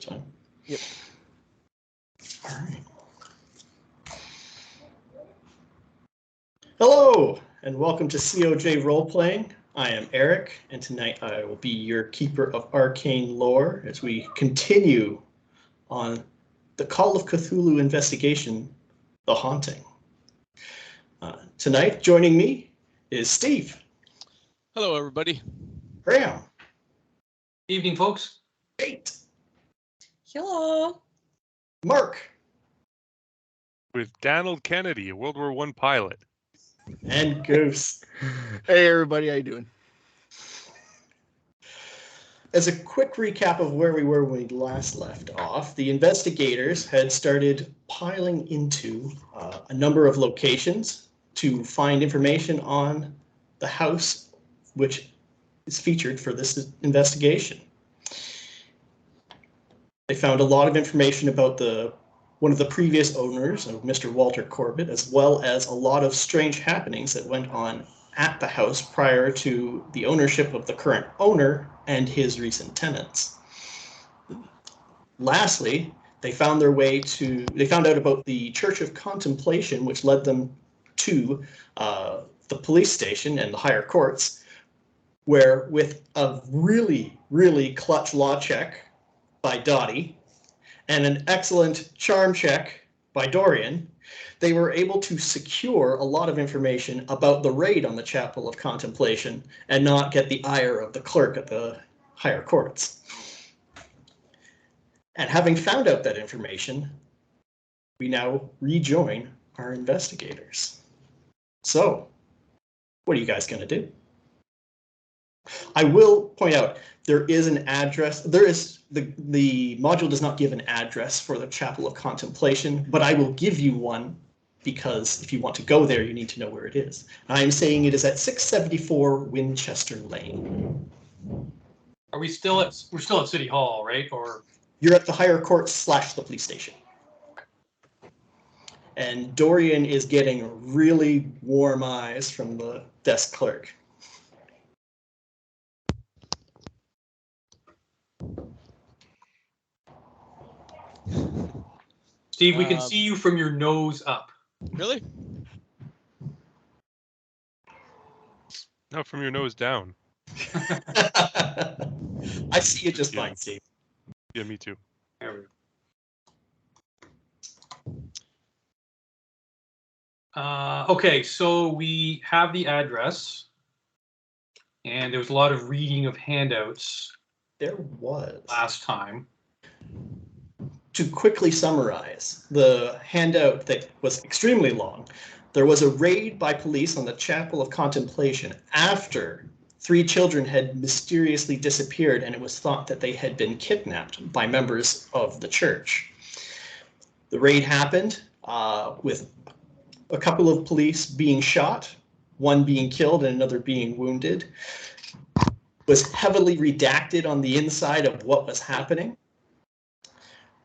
So. Yep. All right. Hello, and welcome to COJ Roleplaying. I am Eric, and tonight I will be your keeper of arcane lore as we continue on the Call of Cthulhu investigation, The Haunting. Tonight, joining me is Steve. Hello, everybody. Graham. Evening, folks. Kate. Hello. Mark. With Donald Kennedy, a World War I pilot. And Goose. Hey, everybody. How you doing? As a quick recap of where we were when we last left off, the investigators had started piling into a number of locations to find information on the house which is featured for this investigation. They found a lot of information about one of the previous owners, of Mr. Walter Corbett, as well as a lot of strange happenings that went on at the house prior to the ownership of the current owner and his recent tenants. Lastly, they found out about the Church of Contemplation, which led them to the police station and the higher courts, where with a really, really clutch law check by Dottie and an excellent charm check by Dorian, they were able to secure a lot of information about the raid on the Chapel of Contemplation and not get the ire of the clerk at the higher courts. And having found out that information, we now rejoin our investigators. So, what are you guys going to do? I will point out, there is an address. There is the module does not give an address for the Chapel of Contemplation, but I will give you one because if you want to go there, you need to know where it is. I am saying it is at 674 Winchester Lane. Are we still at? We're still at City Hall, right? Or you're at the higher courts / the police station. And Dorian is getting really warm eyes from the desk clerk. Steve, we can see you from your nose up. Really? No, from your nose down. I see you just fine, Steve. Yeah, me too. There we go. Okay, so we have the address, and there was a lot of reading of handouts. There was. Last time. To quickly summarize, the handout that was extremely long, there was a raid by police on the Chapel of Contemplation after 3 children had mysteriously disappeared, and it was thought that they had been kidnapped by members of the church. The raid happened with a couple of police being shot, one being killed and another being wounded. It was heavily redacted on the inside of what was happening,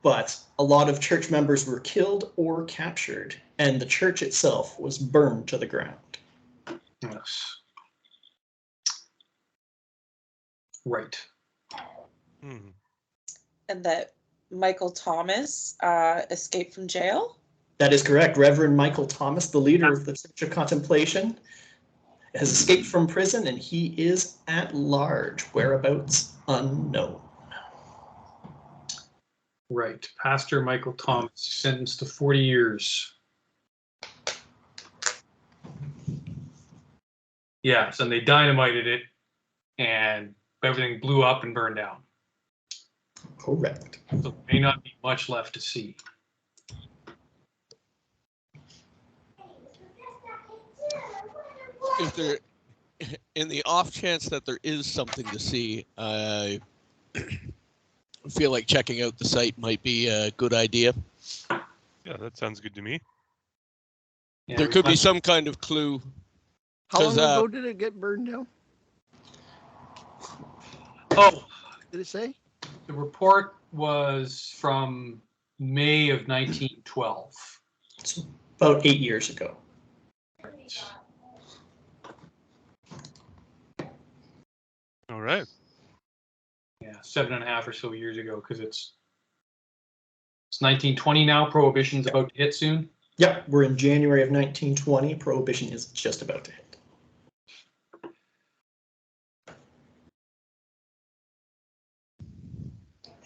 but a lot of church members were killed or captured, and the church itself was burned to the ground. Yes. Right. And that Michael Thomas escaped from jail? That is correct. Reverend Michael Thomas, the leader of the Church of Contemplation, has escaped from prison, and he is at large, whereabouts unknown. Right. Pastor Michael Thomas, sentenced to 40 years. Yes, and they dynamited it, and everything blew up and burned down. Correct. So there may not be much left to see. If there, in the off chance that there is something to see, I feel like checking out the site might be a good idea. Yeah, that sounds good to me. Yeah, There could be some kind of clue. How long ago did it get burned down? Oh, did it say? The report was from May of 1912. It's about 8 years ago. All right. Yeah, 7.5 or so years ago, because it's It's 1920 now. Prohibition's about to hit soon. Yep, we're in January of 1920. Prohibition is just about to hit.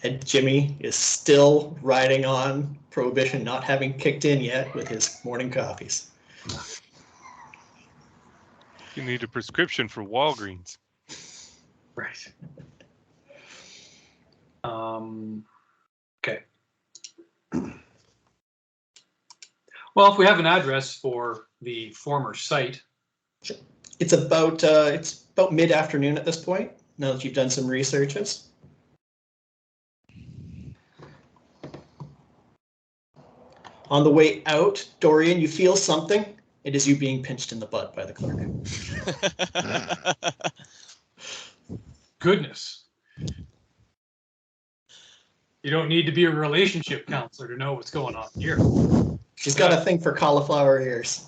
And Jimmy is still riding on Prohibition, not having kicked in yet with his morning coffees. You need a prescription for Walgreens. Right. Okay. Well, if we have an address for the former site. It's about mid-afternoon at this point, now that you've done some researches. On the way out, Dorian, you feel something. It is you being pinched in the butt by the clerk. Goodness. You don't need to be a relationship counselor to know what's going on here. She's got a thing for cauliflower ears.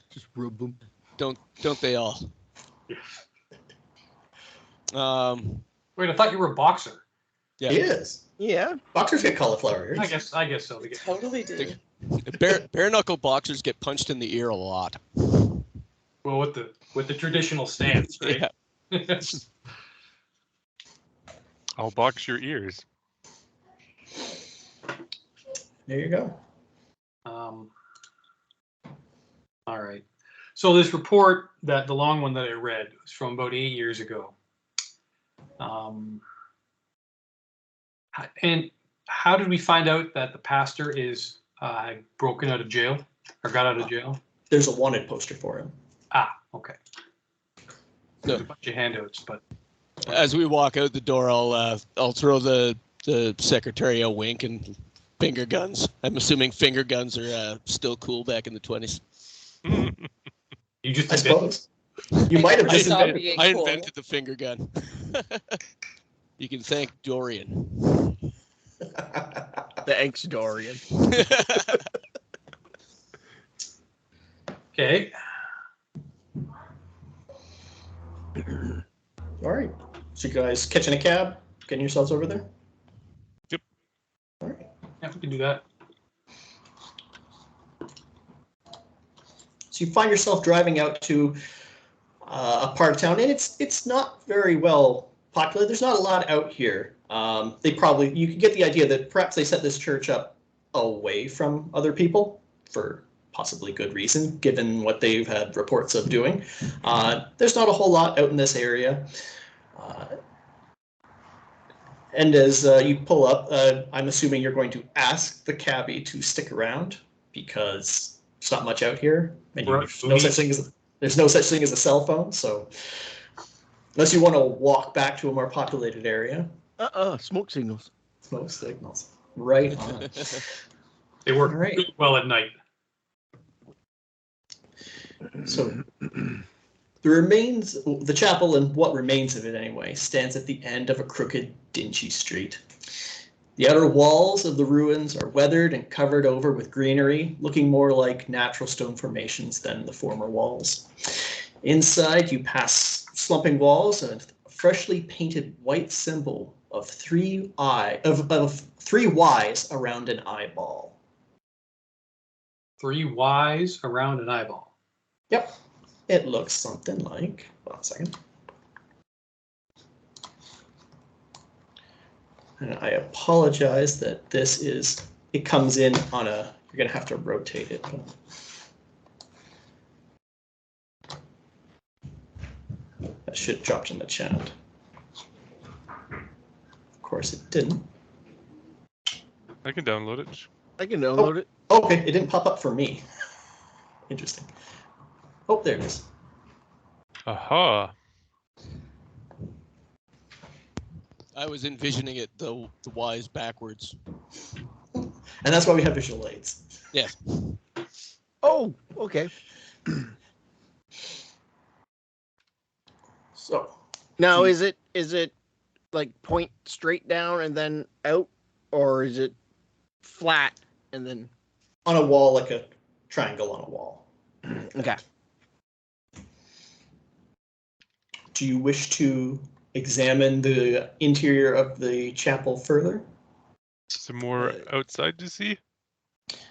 Just rub them. Don't they all? Wait, I thought you were a boxer. Yeah. He is. Yeah. Boxers get cauliflower ears. I guess so. We totally do. Bare knuckle boxers get punched in the ear a lot. Well, with the traditional stance, right? Yeah. I'll box your ears. There you go. All right. So this report, the long one that I read, was from about 8 years ago. And how did we find out that the pastor is broken out of jail or got out of jail? There's a wanted poster for him. Ah, okay. There's No. a bunch of handouts, but As we walk out the door, I'll throw the secretary a wink and finger guns. I'm assuming finger guns are still cool back in the 20s. you just I suppose. You might have I just saw invented. being I cool. invented the finger gun. You can thank Dorian. Thanks, Dorian. okay. All right. So you guys catching a cab, getting yourselves over there? Yep. All right. Yeah, we can do that. So you find yourself driving out to a part of town, and it's not very well populated. There's not a lot out here. You could get the idea that perhaps they set this church up away from other people for possibly good reason, given what they've had reports of doing. There's not a whole lot out in this area. And as you pull up, I'm assuming you're going to ask the cabbie to stick around because there's not much out here. And there's no such thing as a cell phone. So unless you want to walk back to a more populated area. Smoke signals. Smoke signals. Right on. They work All right. really well at night. So the chapel and what remains of it anyway, stands at the end of a crooked, dingy street. The outer walls of the ruins are weathered and covered over with greenery, looking more like natural stone formations than the former walls. Inside, you pass slumping walls and a freshly painted white symbol of three Y's around an eyeball. 3 Y's around an eyeball. Yep. It looks something like, hold on a second. And I apologize that it comes in on you're going to have to rotate it. That should drop in the chat. Of course it didn't. I can download it. I can download it. Okay, it didn't pop up for me. Interesting. Oh, there it is. Aha. I was envisioning it the Y's backwards. And that's why we have visual aids. Yes. Oh, okay. So Now, is it like point straight down and then out, or is it flat and then? on a wall, like a triangle on a wall. Okay. Do you wish to examine the interior of the chapel further? Some more outside to see?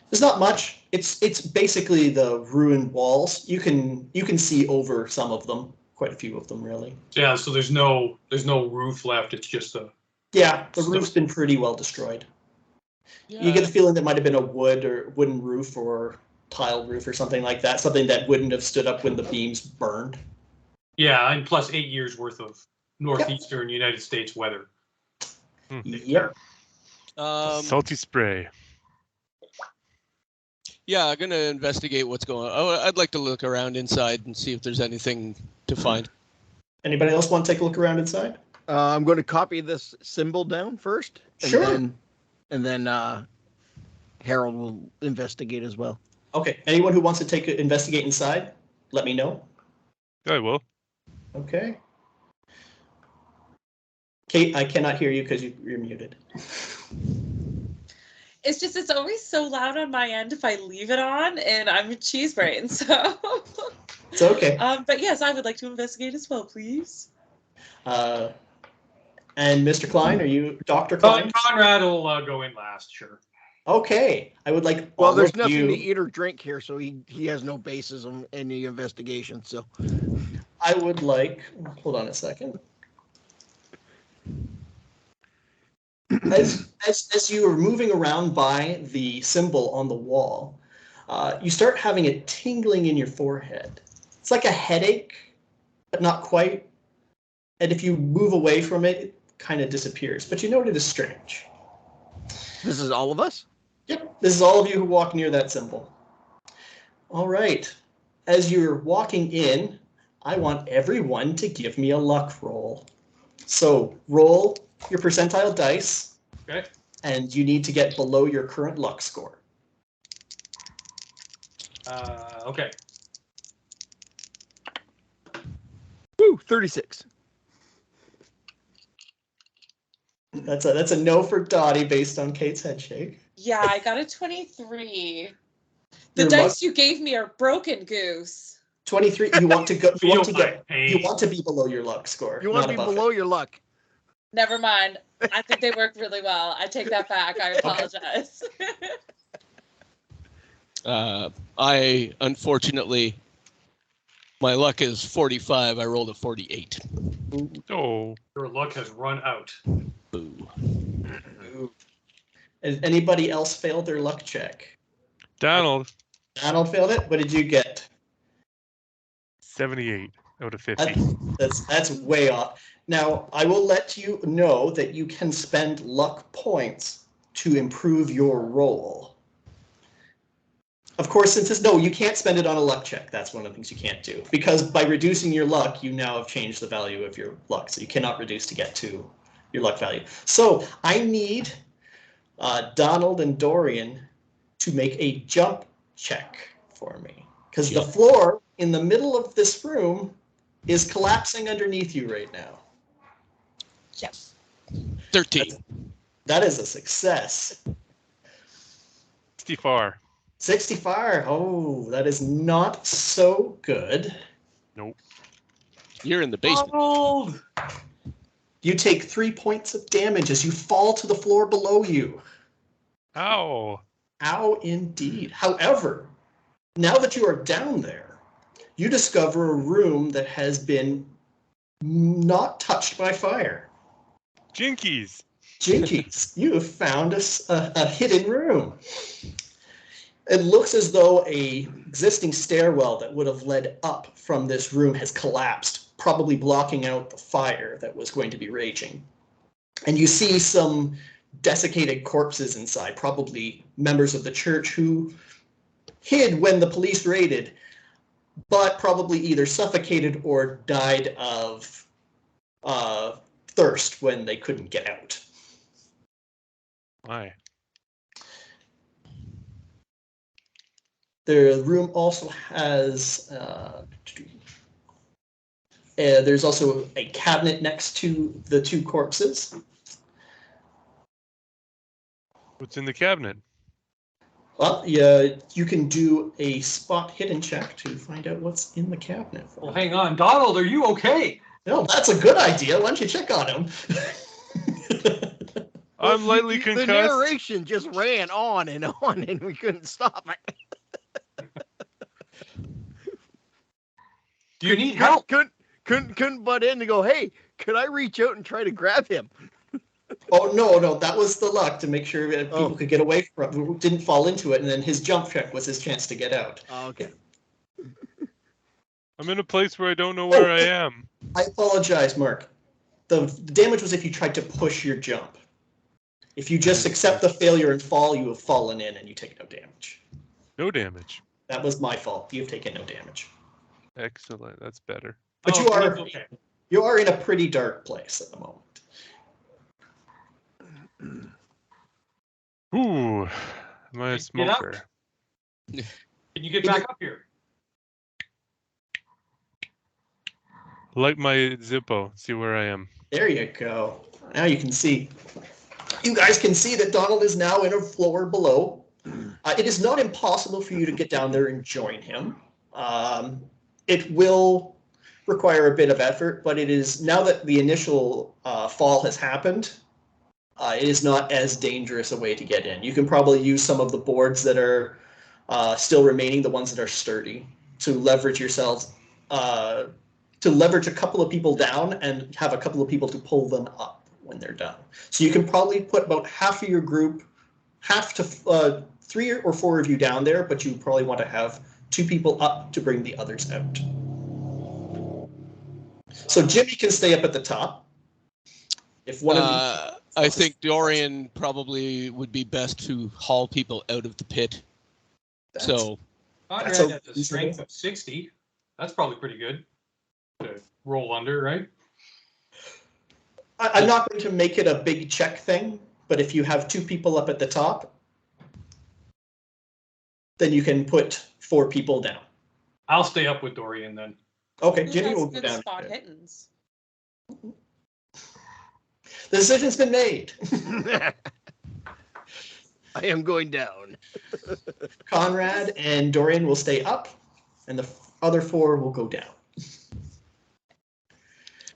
There's not much. It's basically the ruined walls. You can see over some of them, quite a few of them, really. Yeah, so there's no roof left. It's just a. Yeah, the roof's been pretty well destroyed. Yeah. You get the feeling there might have been a wooden roof or tile roof or something like that, something that wouldn't have stood up when the beams burned. Yeah, and plus 8 years worth of northeastern United States weather. Yep. Salty spray. Yeah, I'm gonna investigate what's going on. Oh, I'd like to look around inside and see if there's anything to find. Anybody else want to take a look around inside? I'm going to copy this symbol down first. Sure. And then Harold will investigate as well. Okay. Anyone who wants to investigate inside, let me know. I will. Okay. Kate, I cannot hear you because you're muted. It's just, it's always so loud on my end if I leave it on, and I'm a cheese brain, so. It's okay. But yes, I would like to investigate as well, please. And Mr. Klein, are you Dr. Klein? Conrad will go in last, sure. Okay. I would like. Well, there's nothing to eat or drink here, so he has no basis on any investigation. So I would like. Hold on a second. As you are moving around by the symbol on the wall, you start having it tingling in your forehead. It's like a headache, but not quite. And if you move away from it, it kind of disappears. But you know it is strange. this is all of us? Yep, this is all of you who walk near that symbol. All right. As you're walking in, I want everyone to give me a luck roll. So roll your percentile dice. Okay. And you need to get below your current luck score. Okay. Woo, 36. That's a no for Dottie based on Kate's head shake. Yeah, I got a 23. The Your dice you gave me are broken, Goose. 23. You want to go. You want to Feel my get. pain. You want to be below your luck score. You want to not be above below it. your luck. Never mind. I think they work really well. I take that back. I apologize. I unfortunately, my luck is 45. I rolled a 48. Oh. Your luck has run out. Boo. Has anybody else failed their luck check? Donald, Donald failed it. What did you get? 78 out of 50. That's way off. Now, I will let you know that you can spend luck points to improve your roll. Of course, since it's no, you can't spend it on a luck check. That's one of the things you can't do. Because by reducing your luck, you now have changed the value of your luck. So you cannot reduce to get to your luck value. So I need Donald and Dorian to make a jump check for me. Because the floor in the middle of this room is collapsing underneath you right now. Yes. 13. That is a success. 64. 65. Oh, that is not so good. Nope. You're in the basement. Donald! You take 3 points of damage as you fall to the floor below you. Ow. Ow, indeed. However, now that you are down there, you discover a room that has been not touched by fire. Jinkies. Jinkies, you have found a hidden room. It looks as though a existing stairwell that would have led up from this room has collapsed, probably blocking out the fire that was going to be raging. And you see some desiccated corpses inside, probably members of the church who hid when the police raided, but probably either suffocated or died of thirst when they couldn't get out. Why? The room also has there's also a cabinet next to the two corpses. What's in the cabinet? Well, yeah, you can do a spot hidden check to find out what's in the cabinet. Well, hang on. Donald, are you okay? No, that's a good idea. Why don't you check on him? I'm lightly The concussed. narration just ran on, and we couldn't stop it. Do you need help? Couldn't butt in to go, hey, could I reach out and try to grab him? Oh, no, that was the luck to make sure that people Oh. could get away from, didn't fall into it, and then his jump check was his chance to get out. Oh, okay. I'm in a place where I don't know where I am. I apologize, Mark. The damage was if you tried to push your jump. If you just accept the failure and fall, you have fallen in and you take no damage. No damage. That was my fault. You've taken no damage. Excellent. That's better. But Oh, you are okay. you are in a pretty dark place at the moment. Ooh, am I a Get up. smoker? Can you get back up here? Light my Zippo. See where I am. There you go. Now you can see. You guys can see that Donald is now in a floor below. It is not impossible for you to get down there and join him. It will require a bit of effort, but it is, now that the initial fall has happened, it is not as dangerous a way to get in. You can probably use some of the boards that are still remaining, the ones that are sturdy, to leverage yourselves, to leverage a couple of people down and have a couple of people to pull them up when they're done. So you can probably put about half of your group, half to 3 or 4 of you down there, but you probably want to have 2 people up to bring the others out. So Jimmy can stay up at the top. If one of you, I think Dorian probably would be best to haul people out of the pit. So That's Conrad a has a strength of 60. That's probably pretty good to roll under, right? I'm not going to make it a big check thing, but if you have 2 people up at the top, then you can put 4 people down. I'll stay up with Dorian then. Okay, Who Jimmy has will go good down. spot hittens? The decision's been made. I am going down. Conrad and Dorian will stay up, and the other 4 will go down.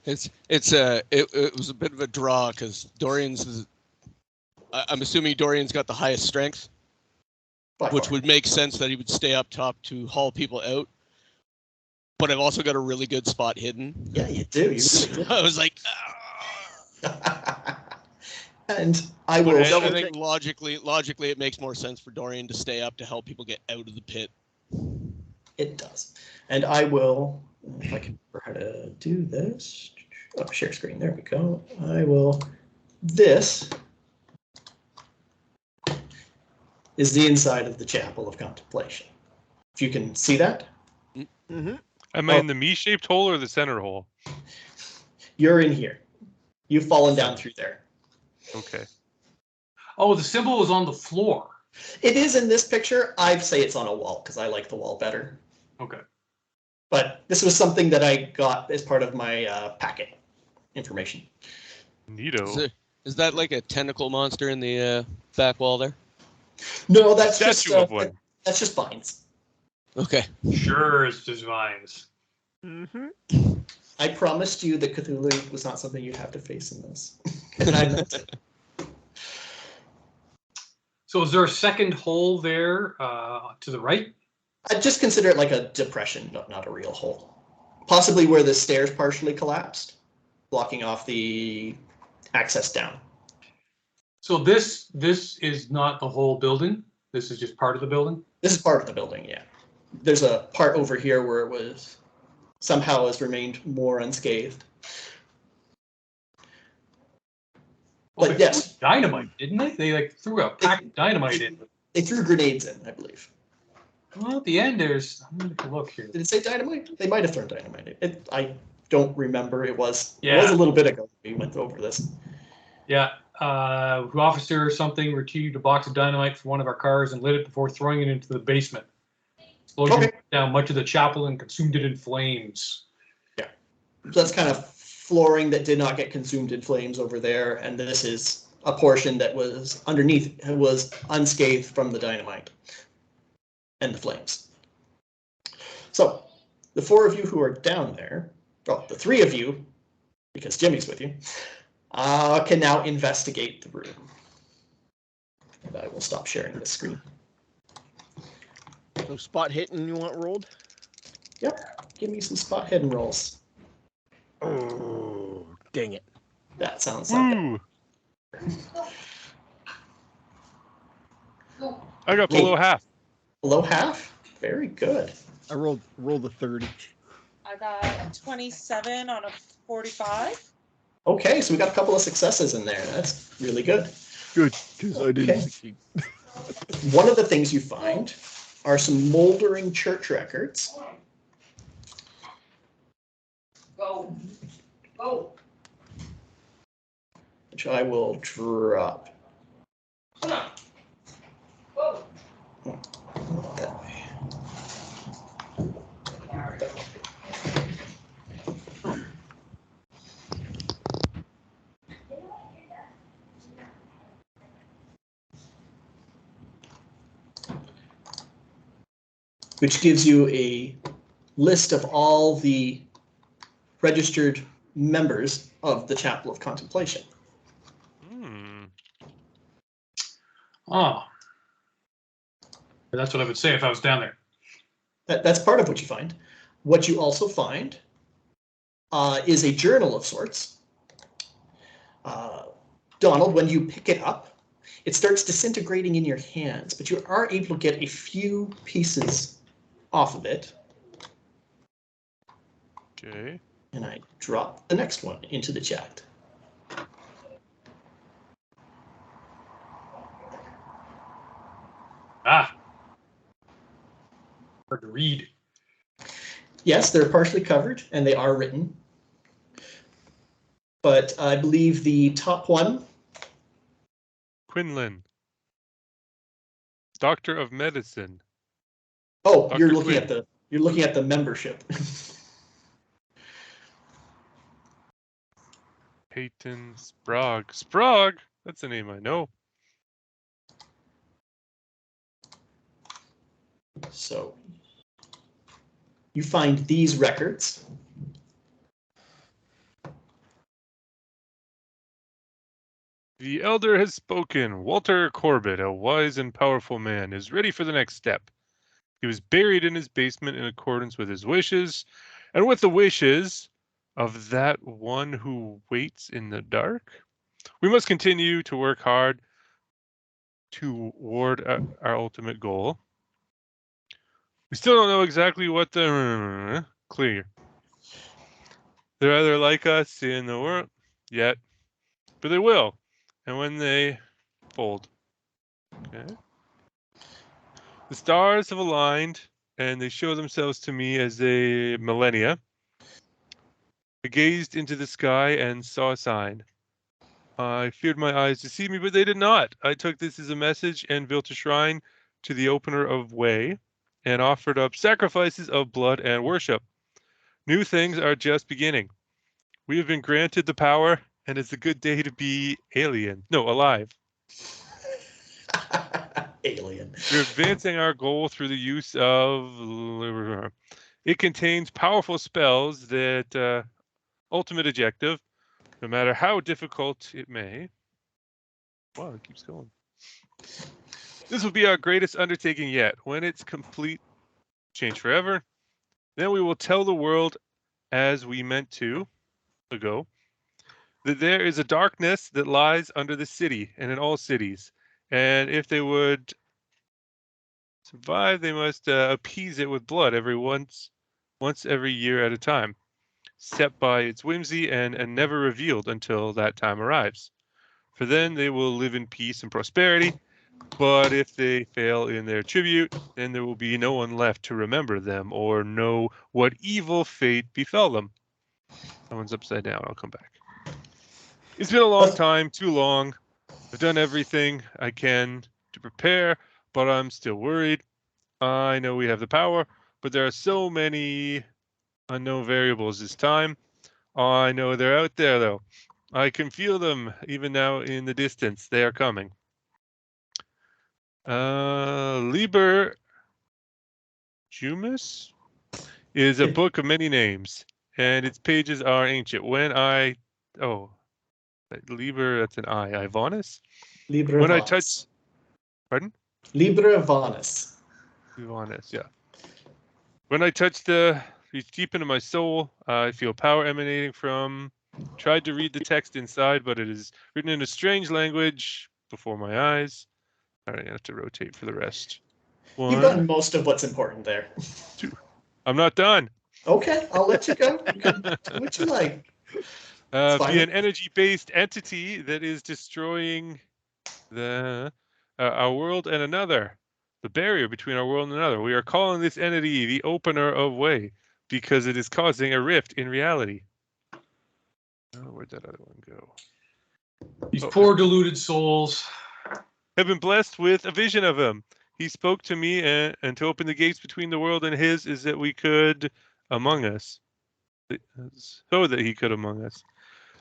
it was a bit of a draw because Dorian's. I'm assuming Dorian's got the highest strength, By which far. would make sense that he would stay up top to haul people out. But I've also got a really good spot hidden. Yeah, you do. You So really I was like, do. And I will. I think logically, it makes more sense for Dorian to stay up to help people get out of the pit. It does. And I will, if I can remember how to do this. Oh, share screen. There we go. I will. This is the inside of the Chapel of Contemplation. If you can see that. Mm-hmm. Am I in the me-shaped hole or the center hole? You're in here. You've fallen down through there. Okay. Oh, the symbol is on the floor. It is in this picture. I'd say it's on a wall because I like the wall better. Okay. But this was something that I got as part of my packet information. Neato. Is that like a tentacle monster in the back wall there? No, that's just Statue of one. that's just vines. Okay. Sure, it's just vines. Mm-hmm. I promised you that Cthulhu was not something you'd have to face in this. And I meant it. So is there a second hole there to the right? I'd just consider it like a depression, not a real hole. Possibly where the stairs partially collapsed, blocking off the access down. So this is not the whole building. This is just part of the building. This is part of the building, yeah. There's a part over here where it was somehow has remained more unscathed. Well, But they yes. threw dynamite, didn't they? They like threw a pack of dynamite in. They threw grenades in, I believe. Well, at the end, there's. I'm gonna take a look here. Did it say dynamite? They might have thrown dynamite. I don't remember. It was Yeah. a little bit ago we went over this. Yeah. Officer or something retrieved a box of dynamite from one of our cars and lit it before throwing it into the basement. Explosion Okay. broke down much of the chapel and consumed it in flames. So that's kind of flooring that did not get consumed in flames over there, and this is a portion that was underneath, it was unscathed from the dynamite and the flames. So the 4 of you who are down there, well, the 3 of you, because Jimmy's with you, can now investigate the room. And I will stop sharing the screen. So spot hitting you want rolled? Yep, give me some spot hidden rolls. Oh, dang it. That sounds like Ooh, it. I got below half. Below half? Very good. I rolled a 30. I got a 27 on a 45. Okay, so we got a couple of successes in there. That's really good. Good, because I didn't Okay. succeed. One of the things you find are some moldering church records. Go. Go. Which I will drop. Come on. Go. That way. Which gives you a list of all the registered members of the Chapel of Contemplation. Hmm. Oh. That's what I would say if I was down there. That's part of what you find. What you also find is a journal of sorts. Donald, when you pick it up, it starts disintegrating in your hands, but you are able to get a few pieces off of it. Okay. And I drop the next one into the chat. Ah. Hard to read. Yes, they're partially covered and they are written. But I believe the top one. Quinlan, Doctor of Medicine. Oh, Dr. you're looking Quinn. at the membership. Peyton Sprague. Sprague? That's a name I know. So you find these records. The elder has spoken. Walter Corbett, a wise and powerful man, is ready for the next step. He was buried in his basement in accordance with his wishes, and with the wishes of that one who waits in the dark. We must continue to work hard toward our ultimate goal. We still don't know exactly what the clear. They're either like us in the world yet, but they will, and when they fold. Okay. The stars have aligned, and they show themselves to me as a millennia. I gazed into the sky and saw a sign. I feared my eyes deceived me, but they did not. I took this as a message and built a shrine to the opener of way and offered up sacrifices of blood and worship. New things are just beginning. We have been granted the power, and it's a good day to be alive. Alien. We're advancing our goal through the use of... It contains powerful spells that ultimate objective, no matter how difficult it may. Wow, it keeps going. This will be our greatest undertaking yet. When it's complete, change forever. Then we will tell the world, as we meant to ago, that there is a darkness that lies under the city and in all cities. And if they would survive, they must appease it with blood once every year at a time, set by its whimsy and never revealed until that time arrives. For then they will live in peace and prosperity. But if they fail in their tribute, then there will be no one left to remember them or know what evil fate befell them. Someone's upside down. I'll come back. It's been a long time, too long. I've done everything I can to prepare, but I'm still worried. I know we have the power, but there are so many unknown variables this time. I know they're out there, though. I can feel them even now in the distance. They are coming. Liber Jumis is a book of many names, and its pages are ancient. Liber, that's an I. Ivonus? Libre When I Vox. Pardon? Libra Vanus. Honest, yeah. When I reach deep into my soul, I feel power emanating from. Tried to read the text inside, but it is written in a strange language before my eyes. All right, I have to rotate for the rest. You've done most of what's important there. 2. I'm not done. Okay, I'll let you go. You can do what you like. Be an energy-based entity that is destroying our world and another. The barrier between our world and another. We are calling this entity the opener of way because it is causing a rift in reality. Oh, where'd that other one go? These poor deluded souls have been blessed with a vision of him. He spoke to me, and to open the gates between the world and his is that we could among us. So that he could among us.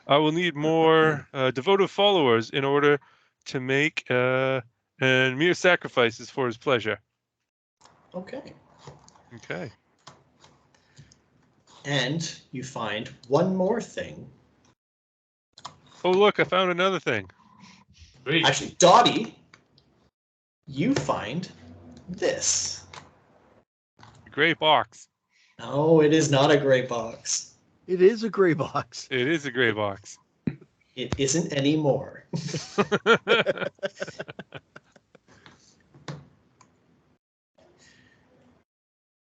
I will need more devoted followers in order to make and mere sacrifices for his pleasure. Okay. Okay. And you find one more thing. Oh, look, I found another thing. Great. Actually, Dottie, you find this. A gray box. No, it is not a gray box. It is a gray box. It is a gray box. It isn't anymore.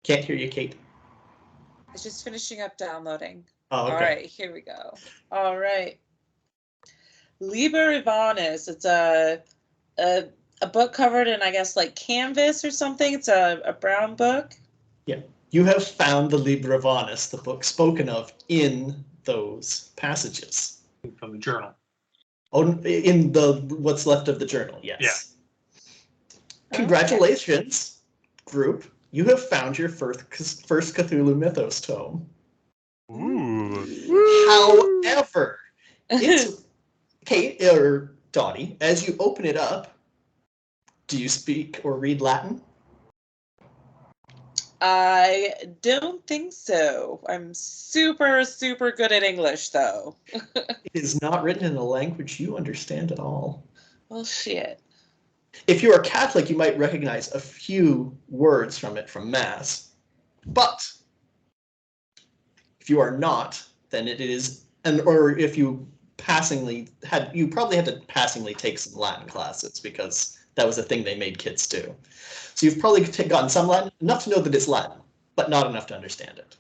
Can't hear you, Kate. It's just finishing up downloading. Oh, okay. All right, here we go. All right. Liber Ivanis. It's a book covered in, I guess, like canvas or something. It's a brown book. Yeah. You have found the Liber Ivanis, the book spoken of in those passages. From the journal. Oh, in the what's left of the journal, yes. Yeah. Congratulations, group. You have found your first Cthulhu Mythos tome. Ooh. However, it's Kate or Dottie, as you open it up, do you speak or read Latin? I don't think so. I'm super, super good at English, though. It is not written in a language you understand at all. Well, shit. If you are Catholic, you might recognize a few words from it from Mass. But if you are not, then it is, or if you probably had to passingly take some Latin classes because that was a thing they made kids do. So you've probably gotten some Latin, enough to know that it's Latin, but not enough to understand it.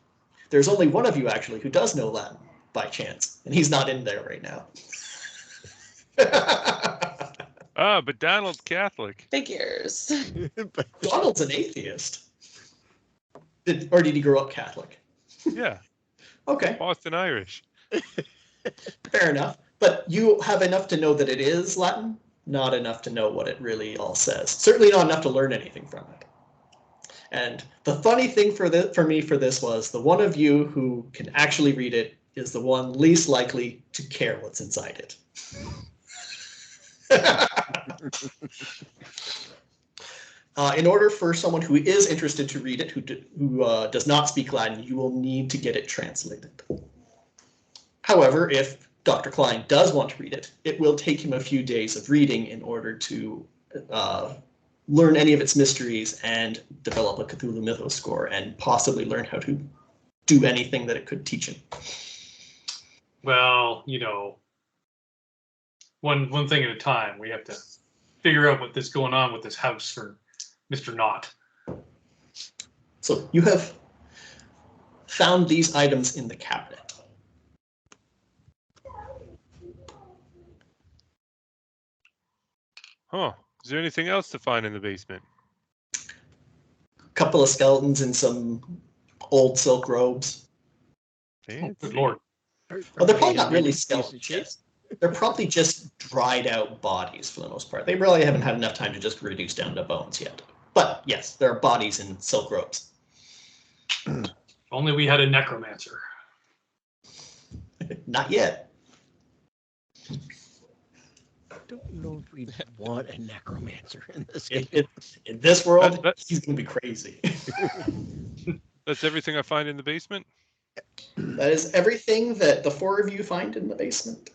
There's only one of you actually who does know Latin by chance, and he's not in there right now. But Donald's Catholic. Figures. Donald's an atheist. Or did he grow up Catholic? Yeah. Okay. Boston Irish. Fair enough. But you have enough to know that it is Latin, not enough to know what it really all says. Certainly not enough to learn anything from it. And the funny thing for me for this was the one of you who can actually read it is the one least likely to care what's inside it. In order for someone who is interested to read it, who does not speak Latin, you will need to get it translated. However, if Dr. Klein does want to read it, it will take him a few days of reading in order to learn any of its mysteries and develop a Cthulhu Mythos score and possibly learn how to do anything that it could teach him. Well, one thing at a time. We have to figure out what's going on with this house for Mr. Knott. So you have found these items in the cabinet. Huh. Is there anything else to find in the basement? A couple of skeletons in some old silk robes. Oh, good Lord. Well, they're probably not really skeletons. They're probably just dried out bodies for the most part. They really haven't had enough time to just reduce down to bones yet. But yes, there are bodies in silk robes. If only we had a necromancer. Not yet. I don't know if we want a necromancer in this game. In this world, he's going to be crazy. That's everything I find in the basement? That is everything that the four of you find in the basement.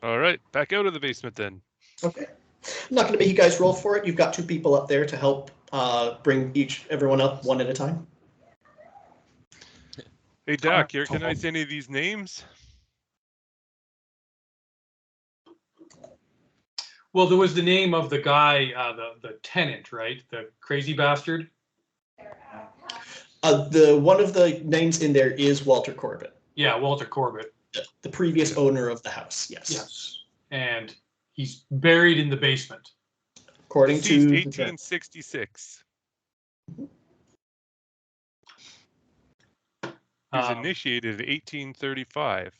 All right, back out of the basement then. Okay. I'm not going to make you guys roll for it. You've got 2 people up there to help bring everyone up one at a time. Hey, Doc, you recognize any of these names? Well, there was the name of the guy, the tenant, right? The crazy bastard. One of the names in there is Walter Corbett. Yeah, Walter Corbett. The previous owner of the house, yes. Yes. And he's buried in the basement. According Deceased to 1866. He was initiated in 1835.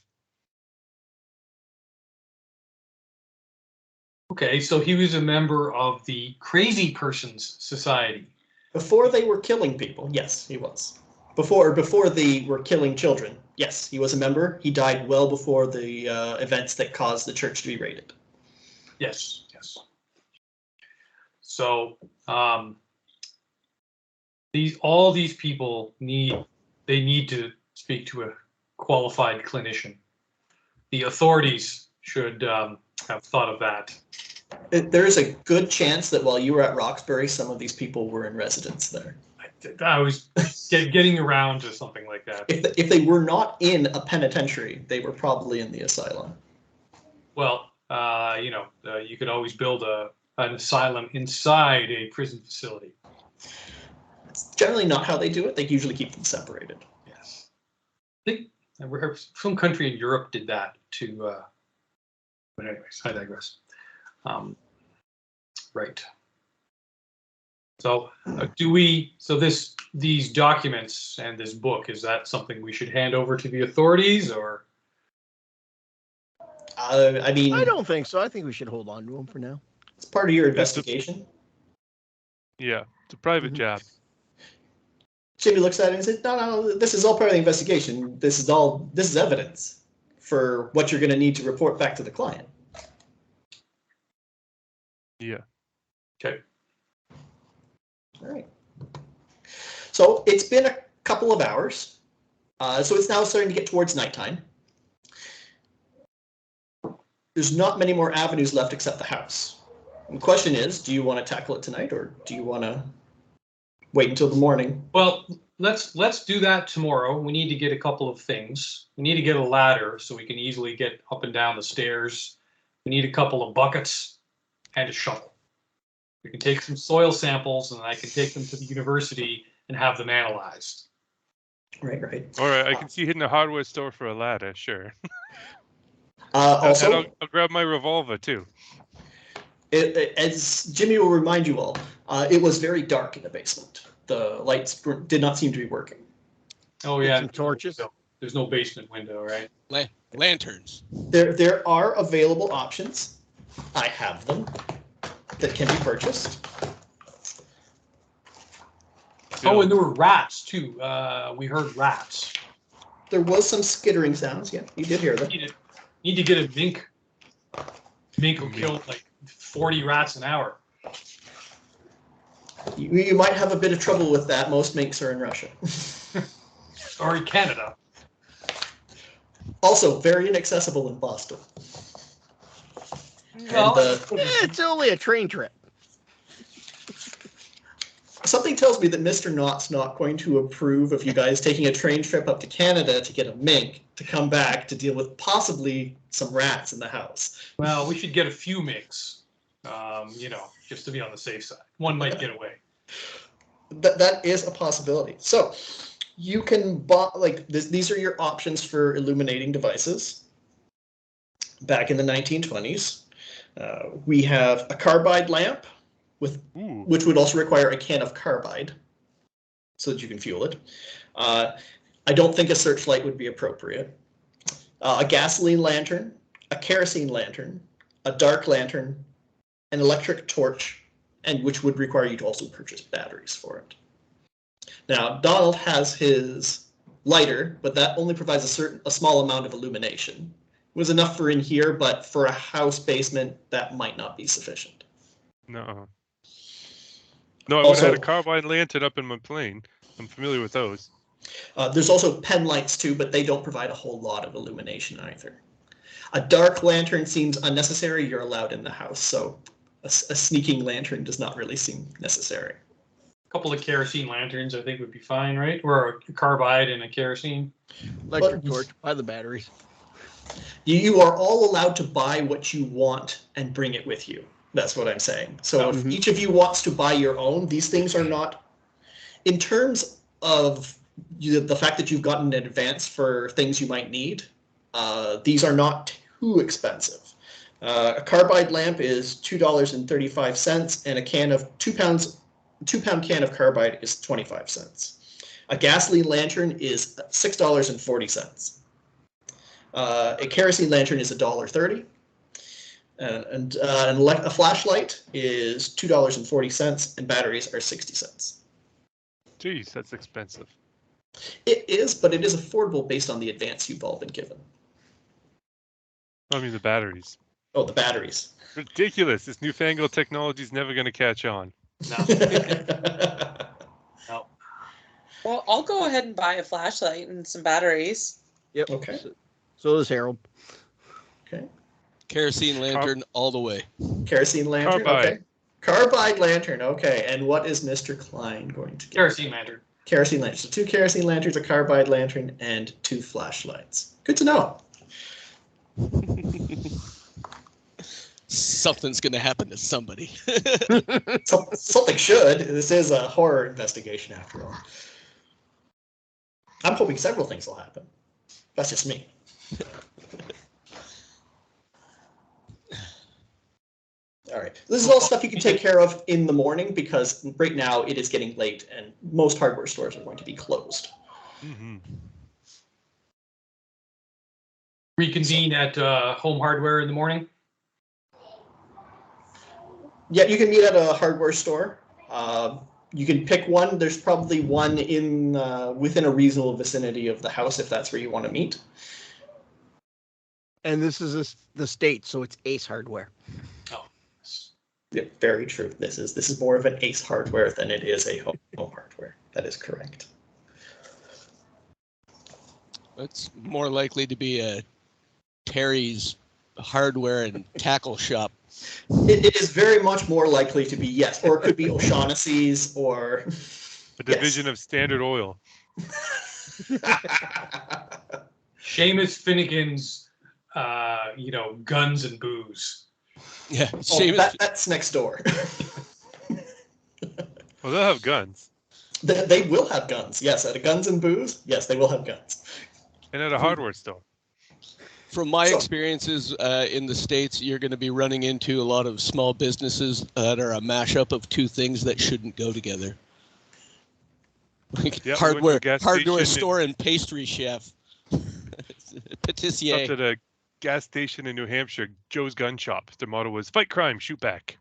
Okay, so he was a member of the Crazy Persons Society. Before they were killing people, yes, he was. Before they were killing children, yes, he was a member. He died well before the events that caused the church to be raided. Yes, yes. So all these people need to speak to a qualified clinician. The authorities should have thought of that. There is a good chance that while you were at Roxbury, some of these people were in residence there. I was getting around to something like that. If they were not in a penitentiary, they were probably in the asylum. Well, you could always build an asylum inside a prison facility. It's generally not how they do it. They usually keep them separated. Yes. I think some country in Europe did that too. But anyways, I digress. Right. So these documents and this book, is that something we should hand over to the authorities, or? I mean, I don't think so. I think we should hold on to them for now. It's part of your investigation. Yeah, it's a private job. Jimmy looks at it and says, no, this is all part of the investigation. This is evidence for what you're going to need to report back to the client. Yeah. Okay. All right. So it's been a couple of hours. So it's now starting to get towards nighttime. There's not many more avenues left except the house. And the question is, do you want to tackle it tonight, or do you want to wait until the morning? Well, let's do that tomorrow. We need to get a couple of things. We need to get a ladder so we can easily get up and down the stairs. We need a couple of buckets and a shovel. We can take some soil samples, and I can take them to the university and have them analyzed. Right. All right, I can see hitting a hardware store for a ladder, sure. Also, and I'll grab my revolver too. As Jimmy will remind you all, it was very dark in the basement. The lights did not seem to be working. Oh yeah, some torches. There's no basement window, right? Lanterns. There are available options. I have them that can be purchased. Oh, and there were rats too. We heard rats. There was some skittering sounds. Yeah, you did hear them. Need to get a mink. Mink will kill like 40 rats an hour. You might have a bit of trouble with that. Most minks are in Russia. Or in Canada. Also, very inaccessible in Boston. Well, It's only a train trip. Something tells me that Mr. Knott's not going to approve of you guys taking a train trip up to Canada to get a mink to come back to deal with possibly some rats in the house. well, we should get a few minks, just to be on the safe side. One might get away. That is a possibility. So you can buy, these are your options for illuminating devices. Back in the 1920s, we have a carbide lamp, which would also require a can of carbide so that you can fuel it. I don't think a searchlight would be appropriate. A gasoline lantern, a kerosene lantern, a dark lantern, an electric torch, and which would require you to also purchase batteries for it. Now, Donald has his lighter, but that only provides a small amount of illumination. It was enough for in here, but for a house basement, that might not be sufficient. No, I would have had a carbide lantern up in my plane. I'm familiar with those. There's also pen lights too, but they don't provide a whole lot of illumination either. A dark lantern seems unnecessary. You're allowed in the house, so a sneaking lantern does not really seem necessary. A couple of kerosene lanterns, I think, would be fine, right? Or a carbide and a kerosene. Electric But- torch, buy the batteries. You are all allowed to buy what you want and bring it with you. That's what I'm saying. So if each of you wants to buy your own, these things are not, in terms of the fact that you've gotten an advance for things you might need, these are not too expensive. A carbide lamp is $2.35, and a can of 2-pound can of carbide is 25 cents. A gasoline lantern is $6.40. A kerosene lantern is $1.30. And a flashlight is $2.40, and batteries are 60 cents. Jeez, that's expensive. It is, but it is affordable based on the advance you've all been given. I mean, the batteries. Oh, the batteries. Ridiculous. This newfangled technology is never going to catch on. No. No. Well, I'll go ahead and buy a flashlight and some batteries. Yep. Okay. So does Harold. Okay. Kerosene lantern all the way. Kerosene lantern. Carbide. Okay. Carbide lantern. Okay. And what is Mr. Klein going to get? Kerosene lantern. Kerosene lantern. So 2 kerosene lanterns, a carbide lantern, and 2 flashlights. Good to know. Something's going to happen to somebody. Something should. This is a horror investigation after all. I'm hoping several things will happen. That's just me. All right. This is all stuff you can take care of in the morning because right now it is getting late and most hardware stores are going to be closed. Mm-hmm. Reconvene at Home Hardware in the morning. Yeah, you can meet at a hardware store. You can pick one. There's probably one in within a reasonable vicinity of the house if that's where you want to meet. And this is the States, so it's Ace Hardware. Oh. Yeah, very true. This is more of an Ace Hardware than it is a home hardware. That is correct. It's more likely to be a Terry's hardware and tackle shop. It is very much more likely to be, yes, or it could be O'Shaughnessy's or A division of Standard Oil. Seamus Finnegan's, guns and booze. Yeah, Oh, that's next door. Well, they'll have guns. They will have guns, yes. At a Guns and Booze, yes, they will have guns. And at a hardware store. From my So- experiences in the States, you're going to be running into a lot of small businesses that are a mashup of two things that shouldn't go together. Like Yeah, we went to a hardware gas hardware station store and pastry chef. Patissier. Stopped at a gas station in New Hampshire, Joe's Gun Shop. Their motto was "Fight crime, shoot back."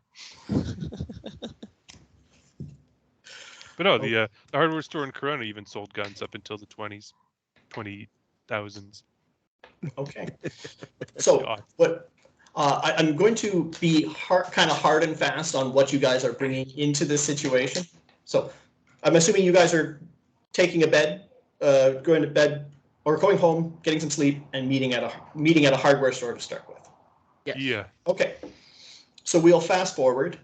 But no, the hardware store in Corona even sold guns up until the 20,000s. Okay. So God. what I'm going to be kind of hard and fast on what you guys are bringing into this situation. So I'm assuming you guys are taking a bed, going to bed, or going home, getting some sleep, and meeting at a hardware store to start with. Yes. Yeah. Okay. So we'll fast forward.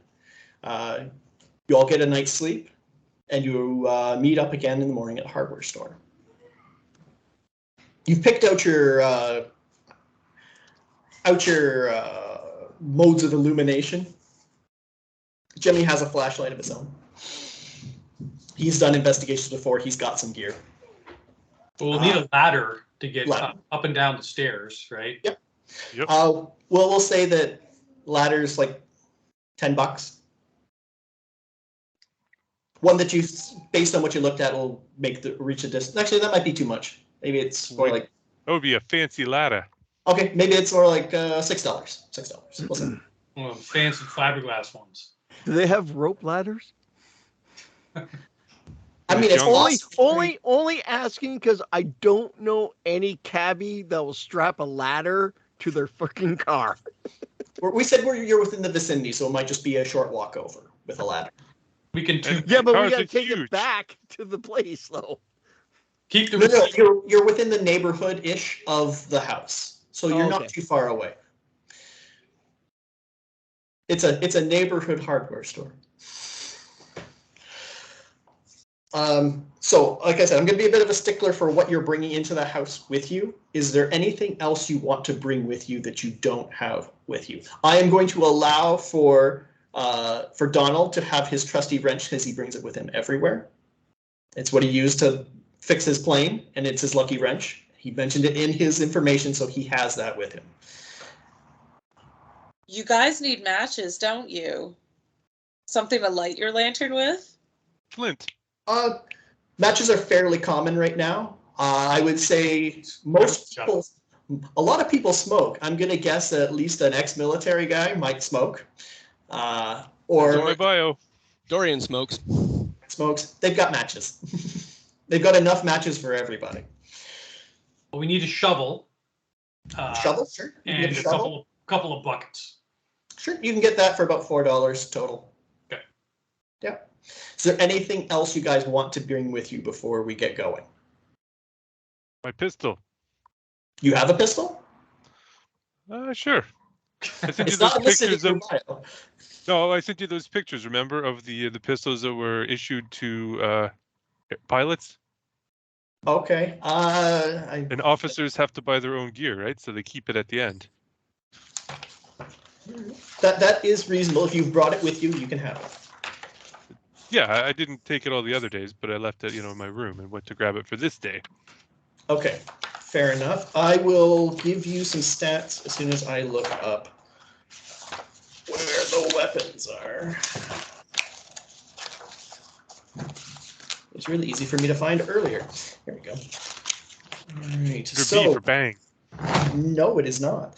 You all get a night's sleep, and you meet up again in the morning at a hardware store. You've picked out your modes of illumination. Jimmy has a flashlight of his own. He's done investigations before. He's got some gear. But we'll need a ladder to get Ladder. up and down the stairs, right? Yep. Yep. Well, we'll say that ladder's like $10. One that you, based on what you looked at, will reach the distance. Actually, that might be too much. Maybe it's more like, That would be a fancy ladder. okay, maybe it's more like $6. $6. We'll say. Well, fancy fiberglass ones. Do they have rope ladders? I mean, it's Only asking because I don't know any cabbie that will strap a ladder to their fucking car. We said you're within the vicinity, so it might just be a short walk over with a ladder. We can Yeah, but we Cars gotta are take huge. it back to the place, though. keep the No, you're within the neighborhood-ish of the house, so you're not Okay. too far away. It's a neighborhood hardware store. So, like I said, I'm going to be a bit of a stickler for what you're bringing into the house with you. Is there anything else you want to bring with you that you don't have with you? I am going to allow for Donald to have his trusty wrench because he brings it with him everywhere. It's what he used to fix his plane, and it's his lucky wrench. He mentioned it in his information, so he has that with him. You guys need matches, don't you? Something to light your lantern with? Flint. Matches are fairly common right now. I would say a lot of people smoke. I'm going to guess that at least an ex-military guy might smoke. Or my bio. Dorian smokes. They've got matches. They've got enough matches for everybody. Well, we need a shovel. Shovel, sure. And a couple of buckets. Sure, you can get that for about $4 total. Okay. Yeah. Is there anything else you guys want to bring with you before we get going? My pistol. You have a pistol? Sure. I sent you It's those not listed in pictures your of. bio. No, I sent you those pictures. Remember, of the pistols that were issued to pilots. Okay. And officers have to buy their own gear, right? So they keep it at the end. That is reasonable. If you've brought it with you, you can have it. Yeah, I didn't take it all the other days, but I left it, in my room and went to grab it for this day. Okay, fair enough. I will give you some stats as soon as I look up where the weapons are. It's really easy for me to find earlier. Here we go. All right. B for bang. No, it is not.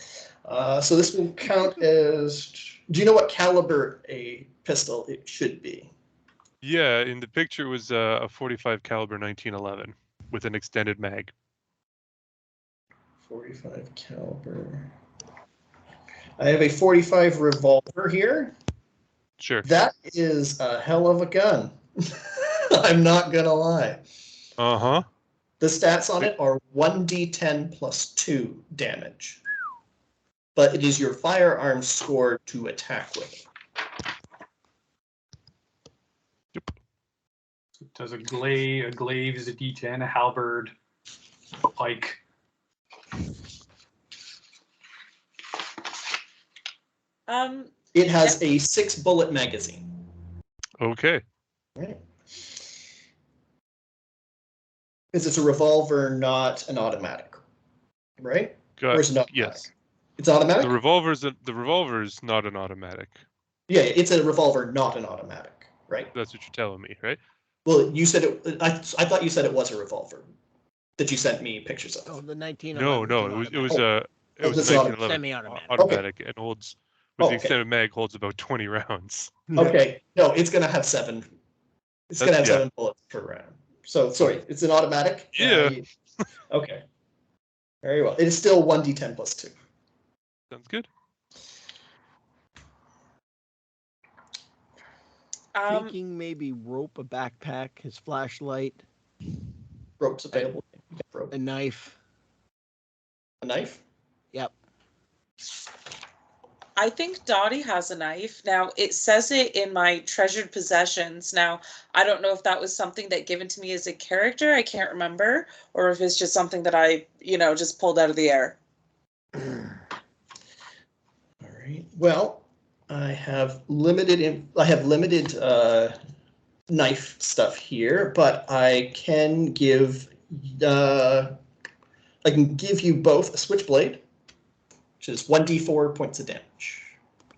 So this will count as. Do you know what caliber a pistol it should be? Yeah, in the picture it was a 45 caliber 1911 with an extended mag. 45 caliber. I have a 45 revolver here. Sure. That is a hell of a gun. I'm not gonna lie. Uh-huh. The stats on it are 1d10 plus 2 damage. But it is your firearm score to attack with. Yep. So it does a glaive is a D10, a halberd, a pike. It has a 6-bullet magazine. Okay. Right. Because it's a revolver, not an automatic, right? Or is it not? Yes. It's automatic? The revolver's not an automatic. Yeah, it's a revolver, not an automatic, right? That's what you're telling me, right? Well, you said it. I thought you said it was a revolver that you sent me pictures of. Oh, the 1911. No, it was a this 1911 semi-automatic. automatic and holds with the Okay. extended mag holds about 20 rounds. Okay, no, it's gonna have 7. It's gonna have 7 bullets per round. So sorry, it's an automatic. Yeah. Okay. Very well. It is still 1d10 plus 2. Sounds good. Thinking maybe rope, a backpack, his flashlight, Rope's available. Rope. a knife. A knife? Yep. I think Dottie has a knife. Now, it says it in my treasured possessions. Now, I don't know if that was something that given to me as a character. I can't remember. Or if it's just something that I, just pulled out of the air. All right. Well, I have limited knife stuff here, but I can give you both a switchblade, which is 1d4 points of damage,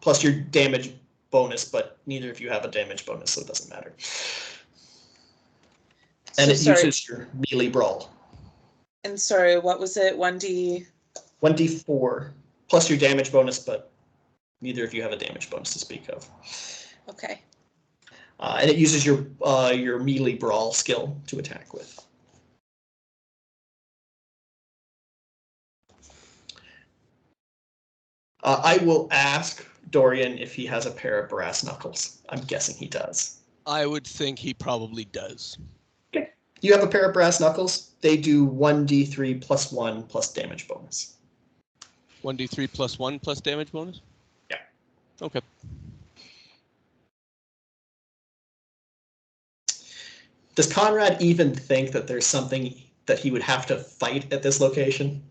plus your damage bonus, but neither of you have a damage bonus, so it doesn't matter. And it uses your melee brawl. And sorry, what was it? 1d4 plus your damage bonus, but neither of you have a damage bonus to speak of. Okay. And it uses your melee brawl skill to attack with. I will ask Dorian if he has a pair of brass knuckles. I'm guessing he does. I would think he probably does. Okay. You have a pair of brass knuckles. They do 1d3 plus 1 plus damage bonus. 1d3 plus 1 plus damage bonus? Yeah. Okay. Does Conrad even think that there's something that he would have to fight at this location?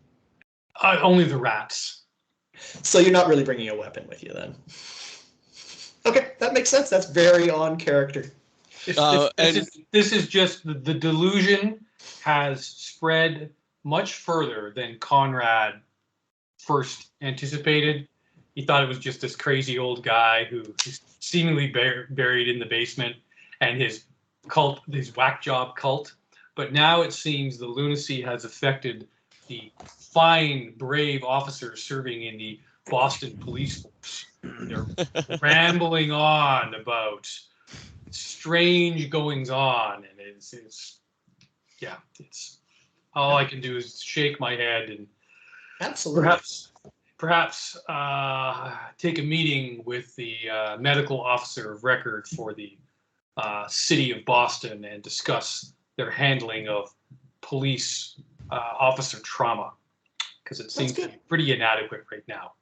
Only the rats. So you're not really bringing a weapon with you then? Okay, that makes sense. That's very on character. This is just the delusion has spread much further than Conrad first anticipated. He thought it was just this crazy old guy who is seemingly buried in the basement and his cult, his whack job cult. But now it seems the lunacy has affected the fine, brave officers serving in the Boston police force. They're rambling on about strange goings on, and it's all I can do is shake my head and Absolutely. perhaps take a meeting with the medical officer of record for the city of Boston and discuss their handling of police officer trauma, because it seems to be pretty inadequate right now.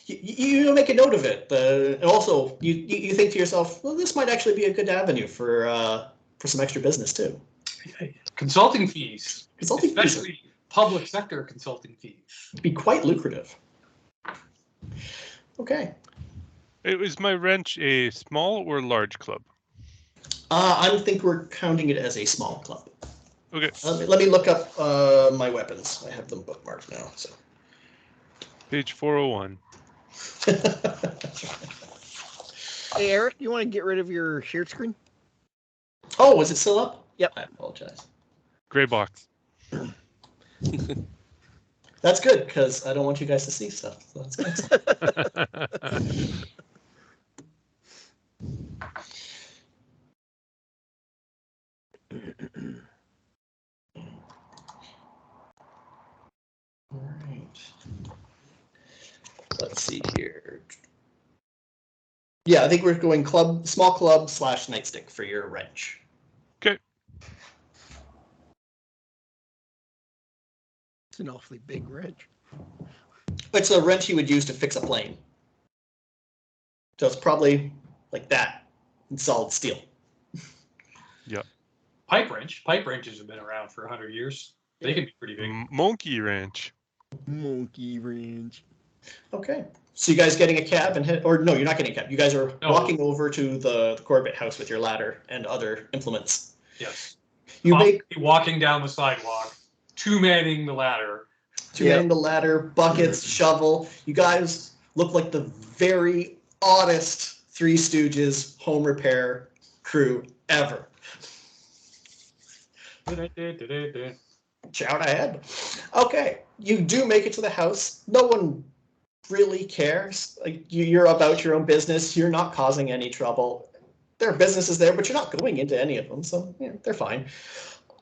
You make a note of it. And also, you think to yourself, well, this might actually be a good avenue for some extra business too. Consulting fees, Especially fees, public sector consulting fees, would be quite lucrative. Okay. Is my wrench a small or large club? I think we're counting it as a small club. Okay. Let me look up my weapons. I have them bookmarked now. So. Page 401. Hey, Eric, you want to get rid of your shared screen? Oh, was it still up? Yep. I apologize. Gray box. That's good, because I don't want you guys to see stuff. So that's good. All right. Let's see here. Yeah, I think we're going small club / nightstick for your wrench. Okay. It's an awfully big wrench. It's a wrench you would use to fix a plane. So it's probably like that in solid steel. Yeah. pipe wrenches have been around for 100 years. They can be pretty big. Monkey wrench. Monkey wrench. Okay. So you guys getting a cab and head, or no, you're not getting a cab. You guys are walking over to the Corbett house with your ladder and other implements. Yes. You walking down the sidewalk, two-manning the ladder. Two-manning the ladder, buckets, shovel. You guys look like the very oddest Three Stooges home repair crew ever. Shout ahead. Okay, you do make it to the house. No one really cares. Like you're about your own business. You're not causing any trouble. There are businesses there, but you're not going into any of them, so yeah, they're fine.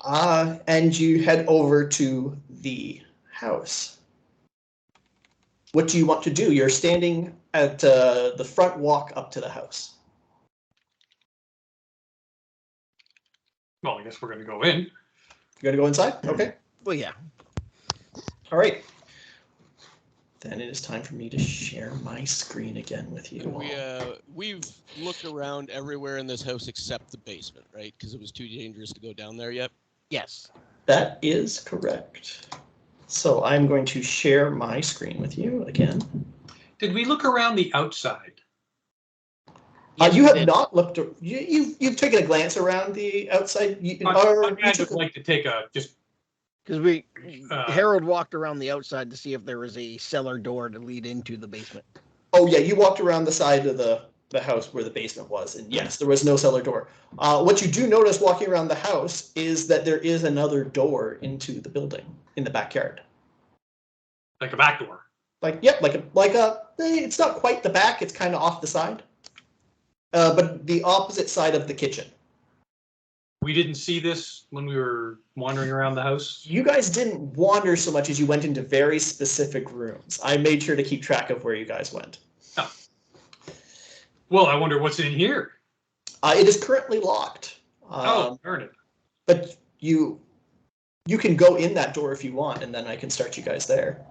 And you head over to the house. What do you want to do? You're standing at the front walk up to the house. Well, I guess we're going to go in. You're going to go inside? Okay. Well, yeah. All right. Then it is time for me to share my screen again with you. We've looked around everywhere in this house except the basement, right? Because it was too dangerous to go down there yet. Yes. That is correct. So I'm going to share my screen with you again. Did we look around the outside? You have not looked. You've taken a glance around the outside. I'd just like to take a just. Because Harold walked around the outside to see if there was a cellar door to lead into the basement. Oh yeah, you walked around the side of the house where the basement was, and yes, there was no cellar door. What you do notice walking around the house is that there is another door into the building in the backyard. Like a back door. It's not quite the back. It's kind of off the side, but the opposite side of the kitchen. We didn't see this when we were wandering around the house? You guys didn't wander so much as you went into very specific rooms. I made sure to keep track of where you guys went. Oh. Well, I wonder what's in here. It is currently locked. Darn it. But you can go in that door if you want, and then I can start you guys there.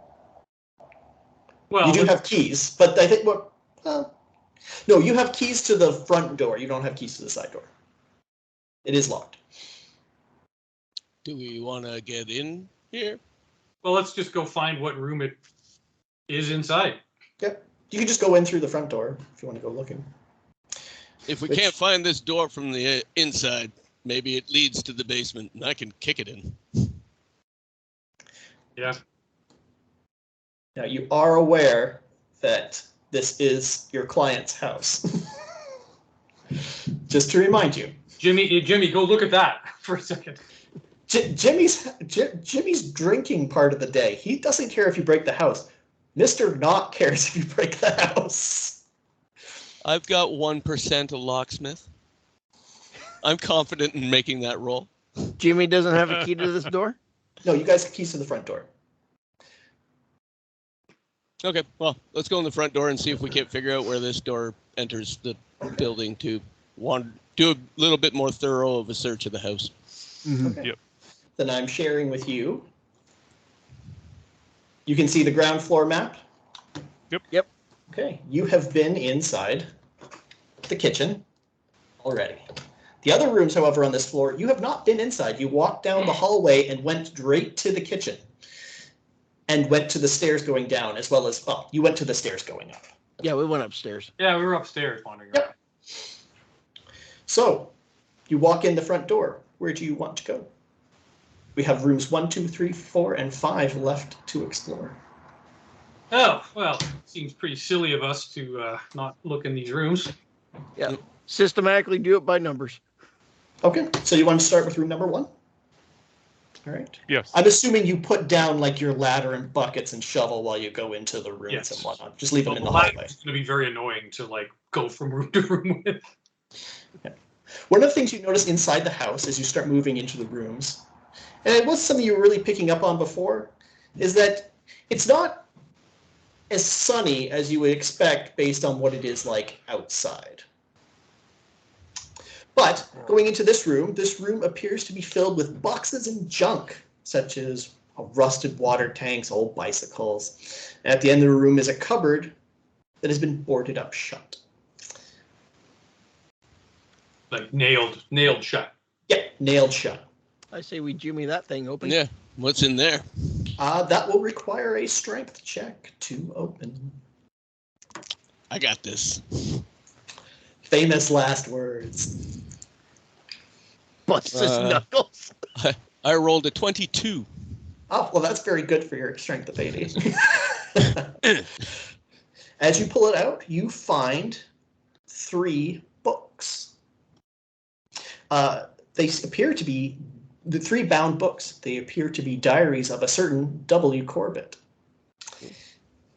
Well, you do have keys, but I think No, you have keys to the front door. You don't have keys to the side door. It is locked. Do we want to get in here? Well, let's just go find what room it is inside. Yep. You can just go in through the front door if you want to go looking. If we can't find this door from the inside, maybe it leads to the basement, and I can kick it in. Yeah. Now, you are aware that this is your client's house. Just to remind you. Jimmy, go look at that for a second. Jimmy's drinking part of the day. He doesn't care if you break the house. Mr. Not cares if you break the house. I've got 1% a locksmith. I'm confident in making that roll. Jimmy doesn't have a key to this door? No, you guys have keys to the front door. Okay, well, let's go in the front door and see if we can't figure out where this door enters the building to do a little bit more thorough of a search of the house. Mm-hmm. Okay. Yep. Then I'm sharing with you. You can see the ground floor map. Yep. Okay, you have been inside the kitchen already. The other rooms, however, on this floor, you have not been inside. You walked down the hallway and went straight to the kitchen and went to the stairs going down, as well as, well, you went to the stairs going up. Yeah, we went upstairs. Yeah, we were upstairs wandering Yep. around. So you walk in the front door. Where do you want to go? We have rooms 1, 2, 3, 4, and 5 left to explore. Oh, well, seems pretty silly of us to not look in these rooms. Yeah. Systematically do it by numbers. Okay, so you want to start with room number 1? All right. Yes. I'm assuming you put down like your ladder and buckets and shovel while you go into the rooms Yes. and whatnot. Just leave them Well, in the ladder's hallway. going to be very annoying to like go from room to room with. One of the things you notice inside the house as you start moving into the rooms, and it was something you were really picking up on before, is that it's not as sunny as you would expect based on what it is like outside. But going into this room appears to be filled with boxes and junk, such as rusted water tanks, old bicycles. And at the end of the room is a cupboard that has been boarded up shut. Like nailed shut. Yeah, nailed shut. I say we Jimmy that thing open. Yeah, what's in there? That will require a strength check to open. I got this. Famous last words. Bust his knuckles. I rolled a 22. Oh, well, that's very good for your strength of 80. As you pull it out, you find 3 books. They appear to be the 3 bound books. They appear to be diaries of a certain W. Corbett.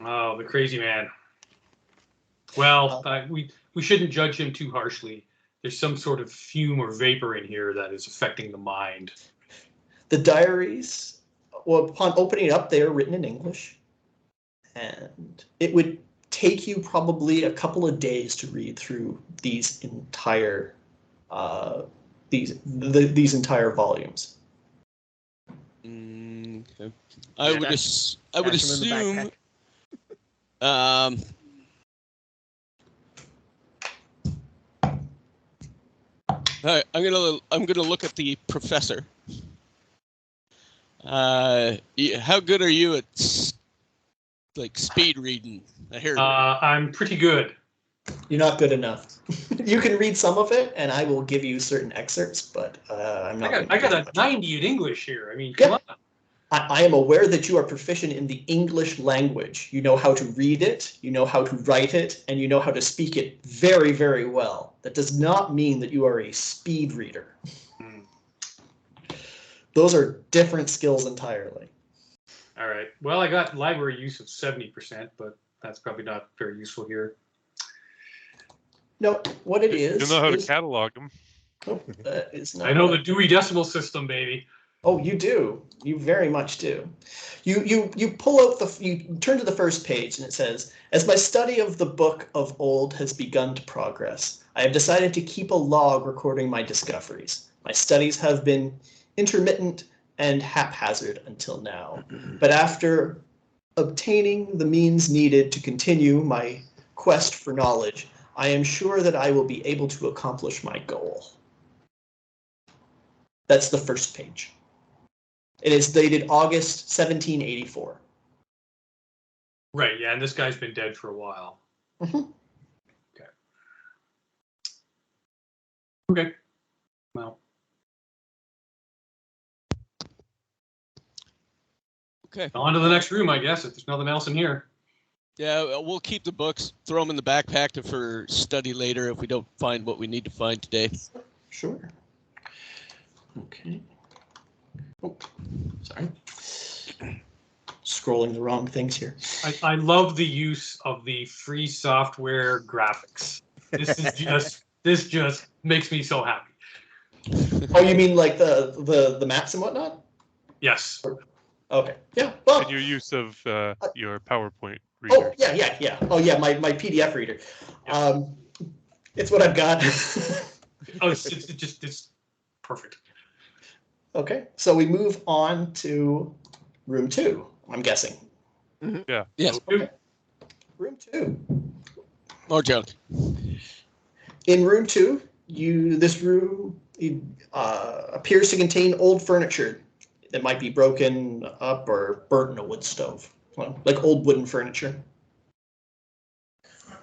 Oh, the crazy man. Well, we shouldn't judge him too harshly. There's some sort of fume or vapor in here that is affecting the mind. The diaries, well, upon opening it up, they are written in English. And it would take you probably a couple of days to read through these entire these entire volumes. Okay. I would assume. All right, I'm gonna look at the professor. How good are you at like speed reading? I hear. I'm pretty good. You're not good enough. You can read some of it, and I will give you certain excerpts, but I'm not. I got a 90 in English here. I mean, Yeah. come on. I am aware that you are proficient in the English language. You know how to read it, you know how to write it, and you know how to speak it very, very well. That does not mean that you are a speed reader. Those are different skills entirely. All right. Well, I got library use of 70%, but that's probably not very useful here. No, what it is. You know how to catalog them. Oh, that is not. I know the Dewey Decimal System, baby. Oh, you do. You very much do. You pull out you turn to the first page and it says, "As my study of the book of old has begun to progress, I have decided to keep a log recording my discoveries. My studies have been intermittent and haphazard until now, but after obtaining the means needed to continue my quest for knowledge, I am sure that I will be able to accomplish my goal. That's the first page. It is dated August 1784. Right, yeah, and this guy's been dead for a while. Mhm. Okay. Well, Okay. on to the next room, I guess, if there's nothing else in here. Yeah, we'll keep the books, throw them in the backpack for study later if we don't find what we need to find today. Sure. Okay. Oh, sorry. Scrolling the wrong things here. I love the use of the free software graphics. This just makes me so happy. Oh, you mean like the maps and whatnot? Yes. Okay. Yeah. Well. And your use of your PowerPoint Oh reader. yeah. Oh yeah, my PDF reader. It's what I've got. Oh, it's perfect. Okay, so we move on to room 2. I'm guessing. Yeah. Yes. Okay. Room 2. More junk. In room 2, this room appears to contain old furniture that might be broken up or burnt in a wood stove, like old wooden furniture.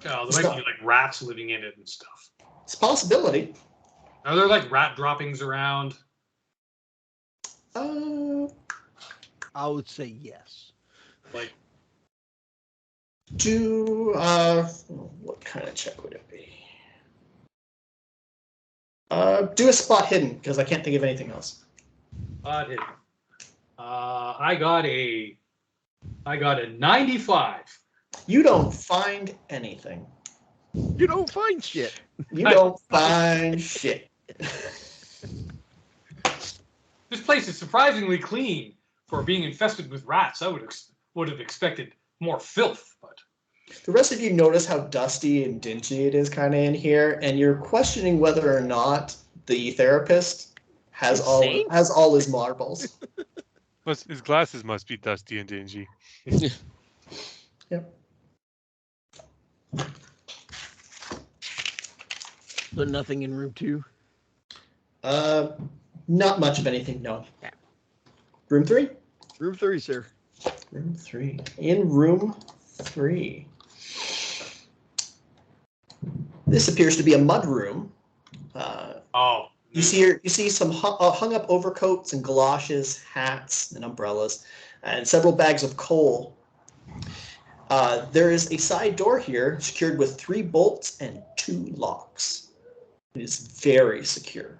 Oh, there might be like rats living in it and stuff. It's a possibility. Are there like rat droppings around? I would say yes. Like, what kind of check would it be? Do a spot hidden, because I can't think of anything else. spot hidden. I got a 95. You don't find anything. You don't find shit. You don't find shit. This place is surprisingly clean for being infested with rats. I would have expected more filth, but The rest of you notice how dusty and dingy it is kind of in here, and you're questioning whether or not the therapist has all his marbles. His glasses must be dusty and dingy. Yep. So nothing in room 2? Not much of anything, no. Yeah. Room 3? Room 3, sir. Room 3. In room 3. This appears to be a mud room. You see some hung up overcoats and galoshes, hats and umbrellas, and several bags of coal. There is a side door here secured with 3 bolts and 2 locks. It is very secure.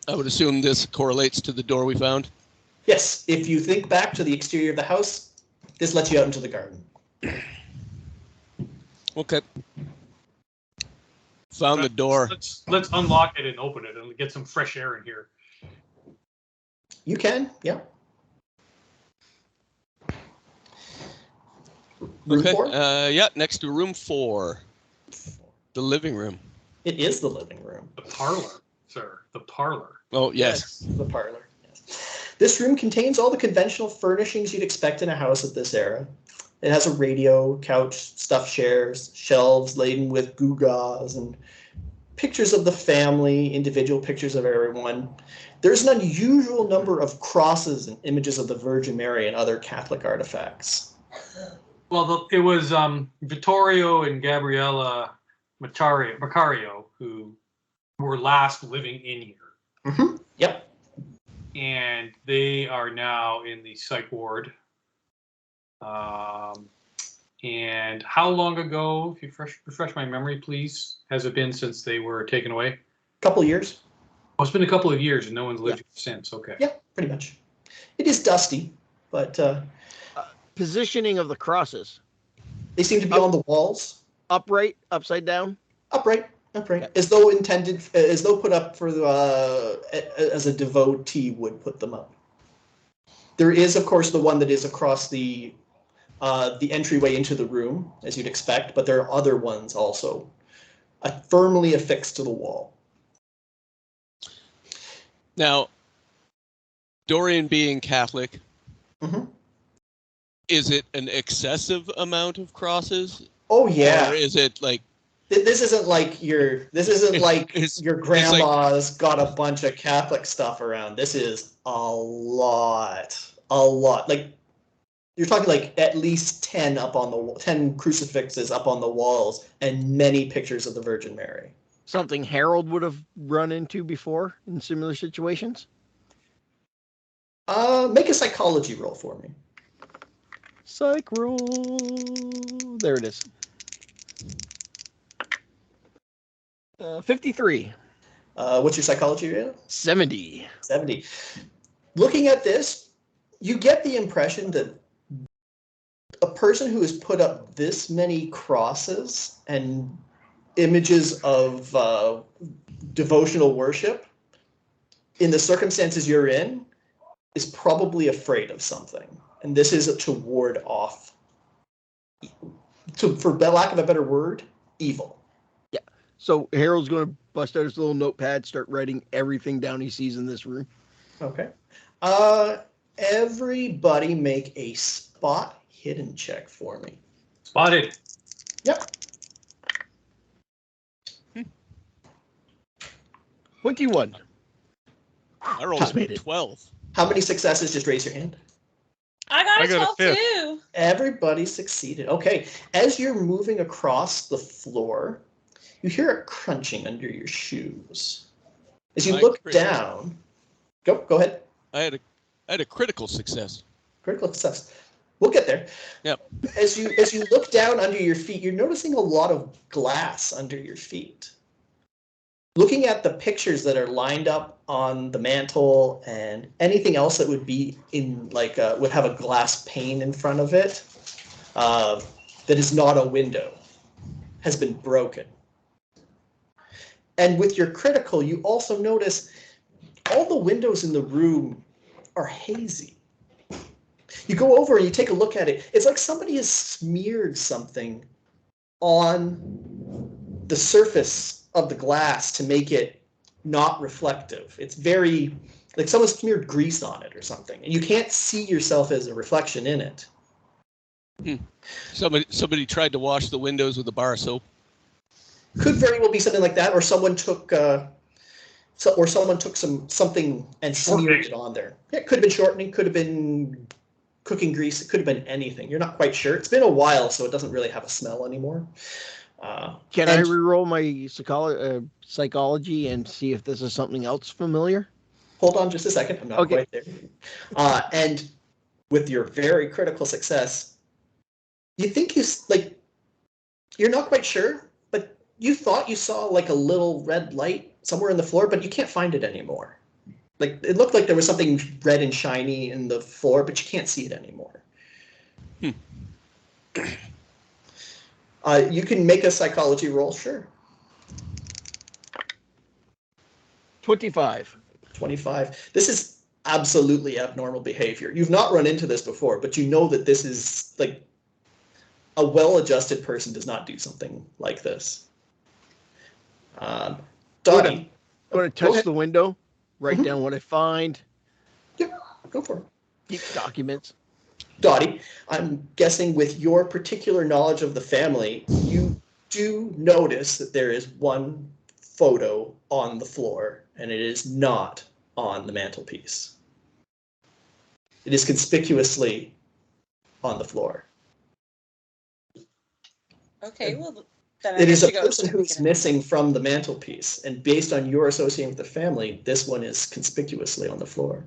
I would assume this correlates to the door we found. Yes, if you think back to the exterior of the house, this lets you out into the garden. Okay. Found the door. Let's unlock it and open it and get some fresh air in here. You can, yeah. Room Okay. 4? Yeah, next to room 4. The living room. It is the living room. The parlor, sir. The parlor. Oh, yes. The parlor. Yes. This room contains all the conventional furnishings you'd expect in a house at this era. It has a radio, couch, stuffed chairs, shelves laden with gewgaws, and pictures of the family, individual pictures of everyone. There's an unusual number of crosses and images of the Virgin Mary and other Catholic artifacts. Well, it was Vittorio and Gabriella Macario who were last living in here. Mm-hmm. Yep. And they are now in the psych ward. And how long ago, if you refresh my memory, please, has it been since they were taken away? Couple years. Oh, it's been a couple of years and no one's lived here since. Okay. Yeah, pretty much. It is dusty, but Positioning of the crosses. they seem to be on the walls. Upright, upside down? Upright, as though put up for as a devotee would put them up. There is, of course, the one that is across the entryway into the room, as you'd expect, but there are other ones also firmly affixed to the wall. Now, Dorian being Catholic, Mm-hmm. is it an excessive amount of crosses? Oh yeah. Or is it like This isn't like your it's grandma's got a bunch of Catholic stuff around. This is a lot. Like you're talking like at least 10 crucifixes up on the walls and many pictures of the Virgin Mary. Something Harold would have run into before in similar situations? Make a psychology roll for me. Psych roll. There it is. 53. What's your psychology rating? 70. 70. Looking at this, you get the impression that a person who has put up this many crosses and images of devotional worship in the circumstances you're in is probably afraid of something. And this is to ward off, for lack of a better word, evil. Yeah. So Harold's going to bust out his little notepad, start writing everything down he sees in this room. Okay. Everybody make a spot hidden check for me. Spotted. Yep. 21. I rolled Just made it. 12. How many successes? Just raise your hand. I got I a got a 12 fifth. too. Everybody succeeded. Okay. As you're moving across the floor, you hear it crunching under your shoes. As you I look crit. down, go ahead. I had a critical success. Critical success. We'll get there. Yep. As you look down under your feet, you're noticing a lot of glass under your feet. Looking at the pictures that are lined up on the mantle and anything else that would be in would have a glass pane in front of it that is not a window has been broken. And with your critical, you also notice all the windows in the room are hazy. You go over and you take a look at it. It's like somebody has smeared something on the surface of the glass to make it not reflective. It's very like someone smeared grease on it or something, and you can't see yourself as a reflection in it. Somebody tried to wash the windows with a bar of soap. Could very well be something like that, or someone took something and smeared it on there. Yeah, it could have been shortening, could have been cooking grease, it could have been anything. You're not quite sure. It's been a while, so it doesn't really have a smell anymore. Can I re-roll my psychology and see if this is something else familiar? Hold on just a second. I'm not quite there. And with your very critical success, you think you're not quite sure, but you thought you saw like a little red light somewhere in the floor, but you can't find it anymore. Like it looked like there was something red and shiny in the floor, but you can't see it anymore. You can make a psychology roll, sure. 25. 25. This is absolutely abnormal behavior. You've not run into this before, but you know that this is like a well-adjusted person does not do something like this. Dottie. I'm going to touch the window, write down what I find. Yeah, go for it. Keep documents. Dottie, I'm guessing with your particular knowledge of the family, you do notice that there is one photo on the floor, and it is not on the mantelpiece. It is conspicuously on the floor. Okay, well, then I It is guess a you go person who is missing from the mantelpiece, and based on your association with the family, this one is conspicuously on the floor.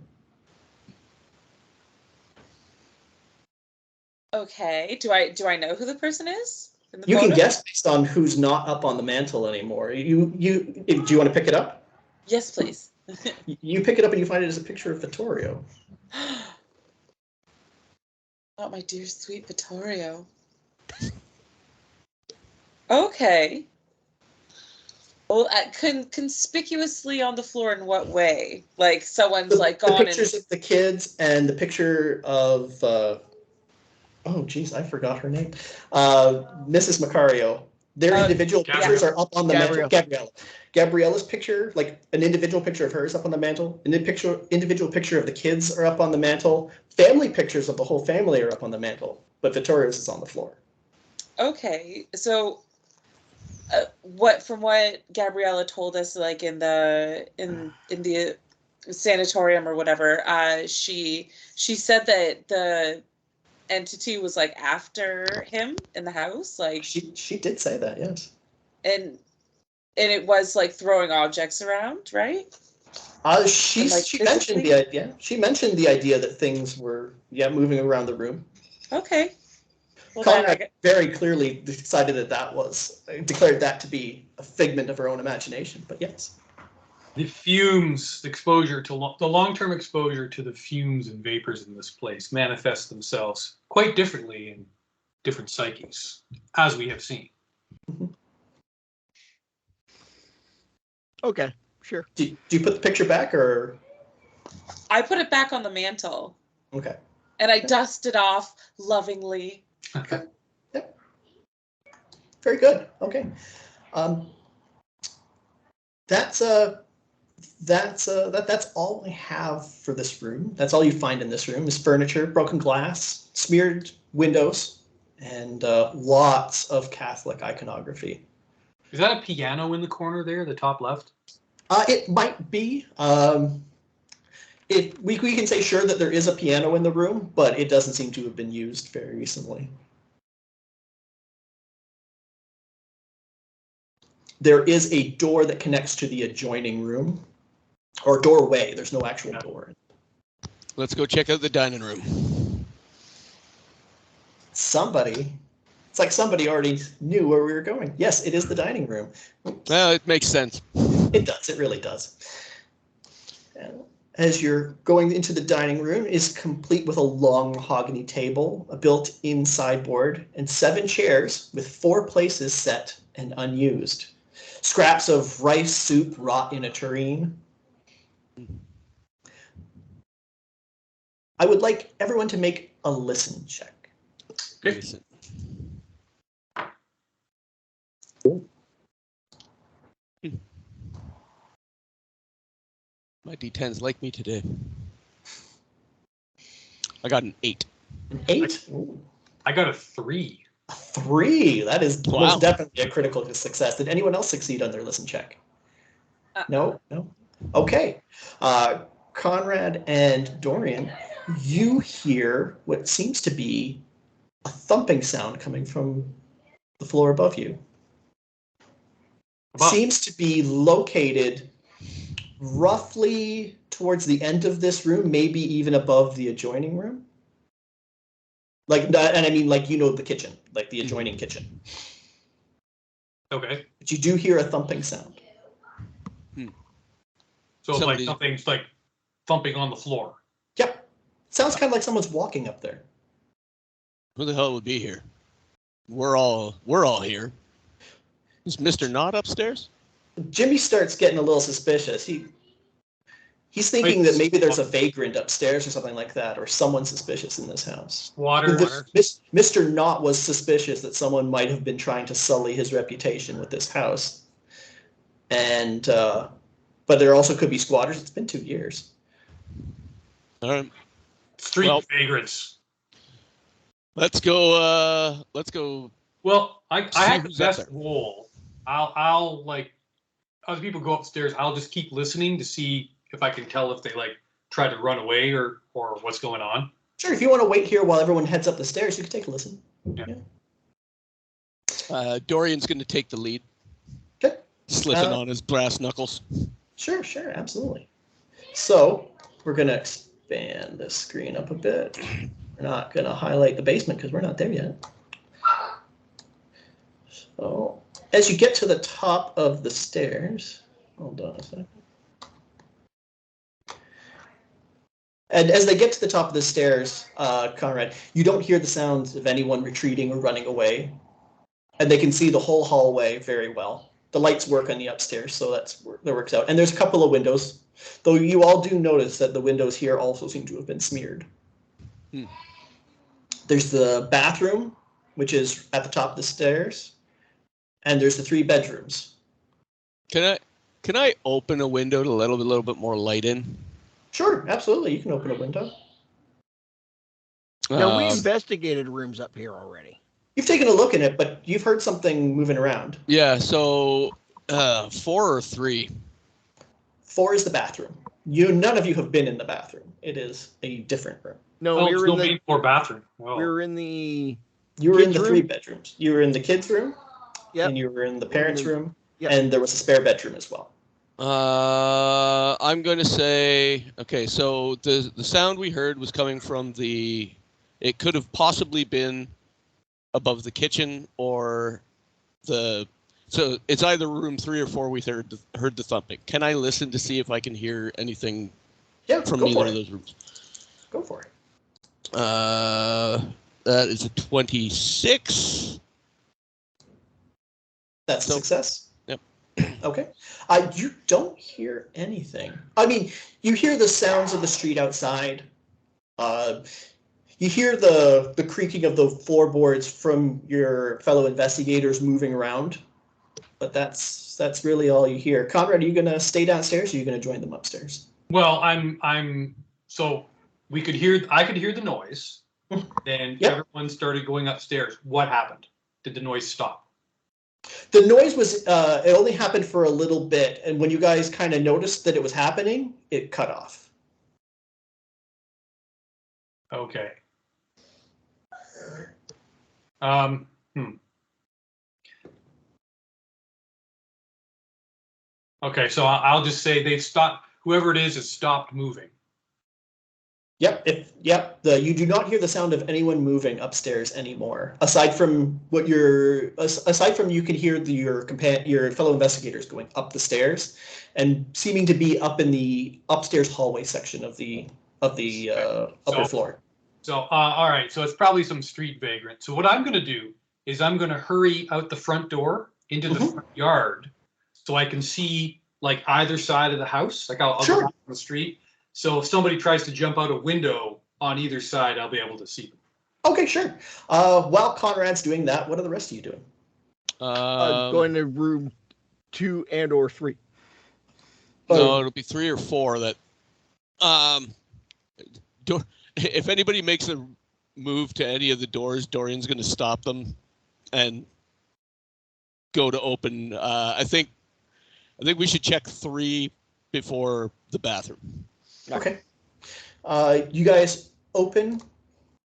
Okay, do I know who the person is? In the You can photo? guess based on who's not up on the mantle anymore. Do you want to pick it up? Yes, please. You pick it up and you find it as a picture of Vittorio. Oh, my dear sweet Vittorio. Okay. Well, conspicuously on the floor in what way? Like someone's like The gone pictures and of the kids and the picture of oh geez, I forgot her name. Mrs. Macario. Their individual pictures are up on the mantle. Gabriella's picture, like an individual picture of hers up on the mantle. An individual picture of the kids are up on the mantle. Family pictures of the whole family are up on the mantle, but Vittorio's is on the floor. Okay, so from what Gabriella told us, like in the sanatorium or whatever, she said that the entity was like after him in the house, like She did say that, yes. and it was like throwing objects around, right? She like, mentioned physically? the idea. She mentioned the idea that things were moving around the room. Okay. Well, then Conrad very clearly declared that to be a figment of her own imagination. But yes, The fumes, exposure to the long-term exposure to the fumes and vapors in this place manifest themselves quite differently in different psyches, as we have seen. Okay, sure. do you put the picture back or? I put it back on the mantle. Okay. And I dust it off lovingly. Okay. Yep. Very good. Okay. That's all I have for this room. That's all you find in this room is furniture, broken glass, smeared windows, and lots of Catholic iconography. Is that a piano in the corner there, the top left? It might be. We can say sure that there is a piano in the room, but it doesn't seem to have been used very recently. There is a door that connects to the adjoining room, or doorway. There's no actual door. Let's go check out the dining room. It's like somebody already knew where we were going. Yes, it is the dining room. Well, it makes sense. It does. It really does. As you're going into the dining room, is complete with a long mahogany table, a built-in sideboard, and 7 chairs with 4 places set and unused. Scraps of rice soup rot in a tureen. I would like everyone to make a listen check. Okay. Listen. My D10s like me today. I got an 8. An 8? Ooh. I got a 3. A 3. That is Wow. most definitely a critical success. Did anyone else succeed on their listen check? No? Okay. Conrad and Dorian, you hear what seems to be a thumping sound coming from the floor above you. Above. Seems to be located roughly towards the end of this room, maybe even above the adjoining room. And I mean, the kitchen, like the adjoining kitchen. Okay. But you do hear a thumping sound. So Somebody- something's like thumping on the floor. Yep. Sounds kind of like someone's walking up there. Who the hell would be here? We're all here. Is Mr. Not upstairs? Jimmy starts getting a little suspicious. He's thinking that maybe there's a vagrant upstairs or something like that, or someone suspicious in this house. Water. Mr. Knott was suspicious that someone might have been trying to sully his reputation with this house. And but there also could be squatters. It's been 2 years. All right. Street vagrants. Let's go. Well, I have the who's up best there. role. I'll as people go upstairs, I'll just keep listening to see if I can tell if they try to run away or what's going on. Sure, if you want to wait here while everyone heads up the stairs, you can take a listen. Yeah. Dorian's going to take the lead. Okay. Slipping on his brass knuckles. Sure, absolutely. So we're going to expand the screen up a bit. We're not going to highlight the basement because we're not there yet. So as you get to the top of the stairs, hold on a second. And as they get to the top of the stairs, Conrad, you don't hear the sounds of anyone retreating or running away. And they can see the whole hallway very well. The lights work on the upstairs, so that works out. And there's a couple of windows, though you all do notice that the windows here also seem to have been smeared. There's the bathroom, which is at the top of the stairs, and there's the 3 bedrooms. Can I open a window to let a little bit more light in? Sure, absolutely. You can open a window. Now, we investigated rooms up here already. You've taken a look in it, but you've heard something moving around. Yeah, so 4 or 3? 4 is the bathroom. None of you have been in the bathroom. It is a different room. No, Oh, we there's were no in the main floor bathroom. Oh. we were in the You were in Kids' the room? 3 bedrooms. You were in the kids' room, Yep. and you were in the parents' room, Yep. and there was a spare bedroom as well. I'm going to say, okay, so the sound we heard was coming from it could have possibly been above the kitchen or so it's either room 3 or 4 we heard the thumping. Can I listen to see if I can hear anything from go either for of it. those rooms? Go for it. That is a 26. That's a success. Yep. Okay. You don't hear anything. I mean, you hear the sounds of the street outside. You hear the creaking of the floorboards from your fellow investigators moving around, but that's really all you hear. Conrad, are you gonna stay downstairs, or are you gonna join them upstairs? Well, so I could hear the noise. Then Yep. everyone started going upstairs. What happened? Did the noise stop? The noise was it only happened for a little bit, and when you guys kind of noticed that it was happening, it cut off. Okay. Okay, so I'll just say they've stopped. Whoever it is has stopped moving. Yep. You do not hear the sound of anyone moving upstairs anymore. Aside from you can hear your fellow investigators going up the stairs, and seeming to be up in the upstairs hallway section of the upper floor. So all right, so it's probably some street vagrant. So what I'm going to do is I'm going to hurry out the front door into the front yard, so I can see like either side of the house. Like I'll go down the street. So if somebody tries to jump out a window on either side, I'll be able to see them. Okay, sure. While Conrad's doing that, what are the rest of you doing? Going to room 2 and or 3. No, it'll be 3 or 4 that. If anybody makes a move to any of the doors, Dorian's going to stop them and go to open. I think we should check 3 before the bathroom. Okay. You guys open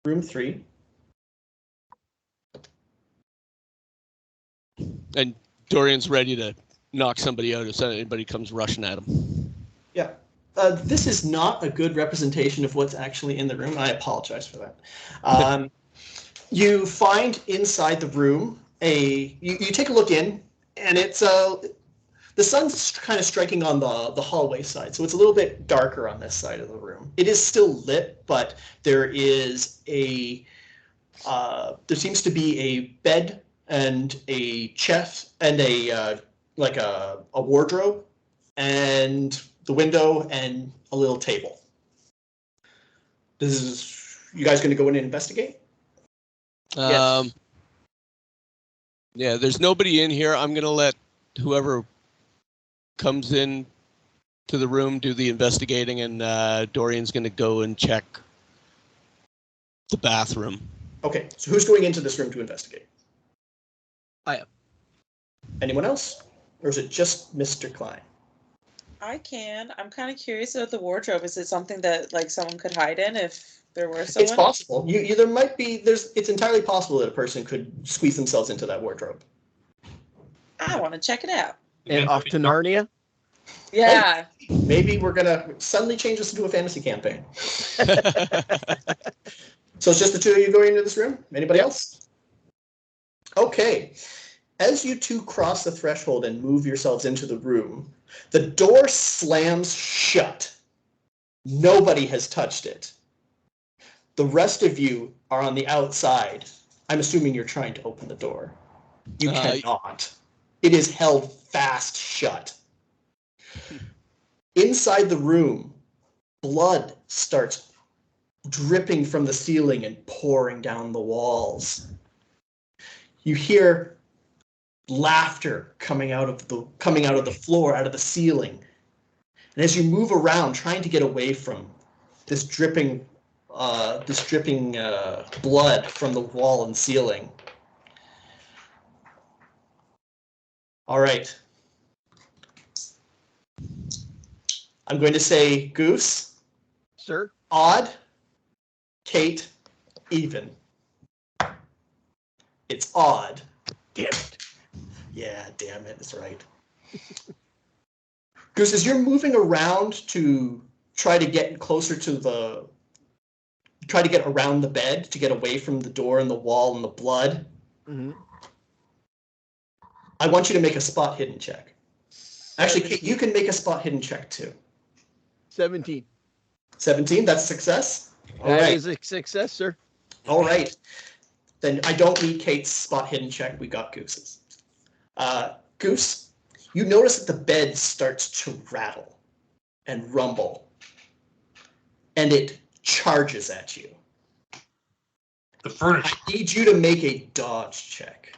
room 3. And Dorian's ready to knock somebody out if anybody comes rushing at him. Yeah. This is not a good representation of what's actually in the room. I apologize for that. You find inside the room you take a look in, and it's the sun's kind of striking on the hallway side, so it's a little bit darker on this side of the room. It is still lit, but there is there seems to be a bed and a chest and a wardrobe and the window and a little table. You guys going to go in and investigate? Yes. Yeah, there's nobody in here. I'm going to let whoever comes in to the room do the investigating, and Dorian's going to go and check the bathroom. Okay, so who's going into this room to investigate? I am. Anyone else? Or is it just Mr. Klein? I can. I'm kind of curious about the wardrobe. Is it something that like someone could hide in if there were someone? It's possible. There might be. It's entirely possible that a person could squeeze themselves into that wardrobe. I want to check it out. And off to Narnia? Yeah. Maybe we're gonna suddenly change this into a fantasy campaign. So it's just the two of you going into this room? Anybody else? Okay. As you two cross the threshold and move yourselves into the room, the door slams shut. Nobody has touched it. The rest of you are on the outside. I'm assuming you're trying to open the door. You cannot. It is held fast shut. Inside the room, blood starts dripping from the ceiling and pouring down the walls. You hear laughter coming out of the floor, out of the ceiling. And as you move around, trying to get away from this dripping blood from the wall and ceiling, All right. I'm going to say Goose, Sir? odd, Kate, even. It's odd. Damn it. Yeah, damn it, that's right. Goose, as you're moving around to try to get closer to try to get around the bed to get away from the door and the wall and the blood, Mm-hmm. I want you to make a spot hidden check. Actually, Kate, you can make a spot hidden check too. 17. 17, that's success? All That right. is a success, sir. All right. Then I don't need Kate's spot hidden check. We got Goose's. Goose, you notice that the bed starts to rattle and rumble, and it charges at you. The furniture. I need you to make a dodge check.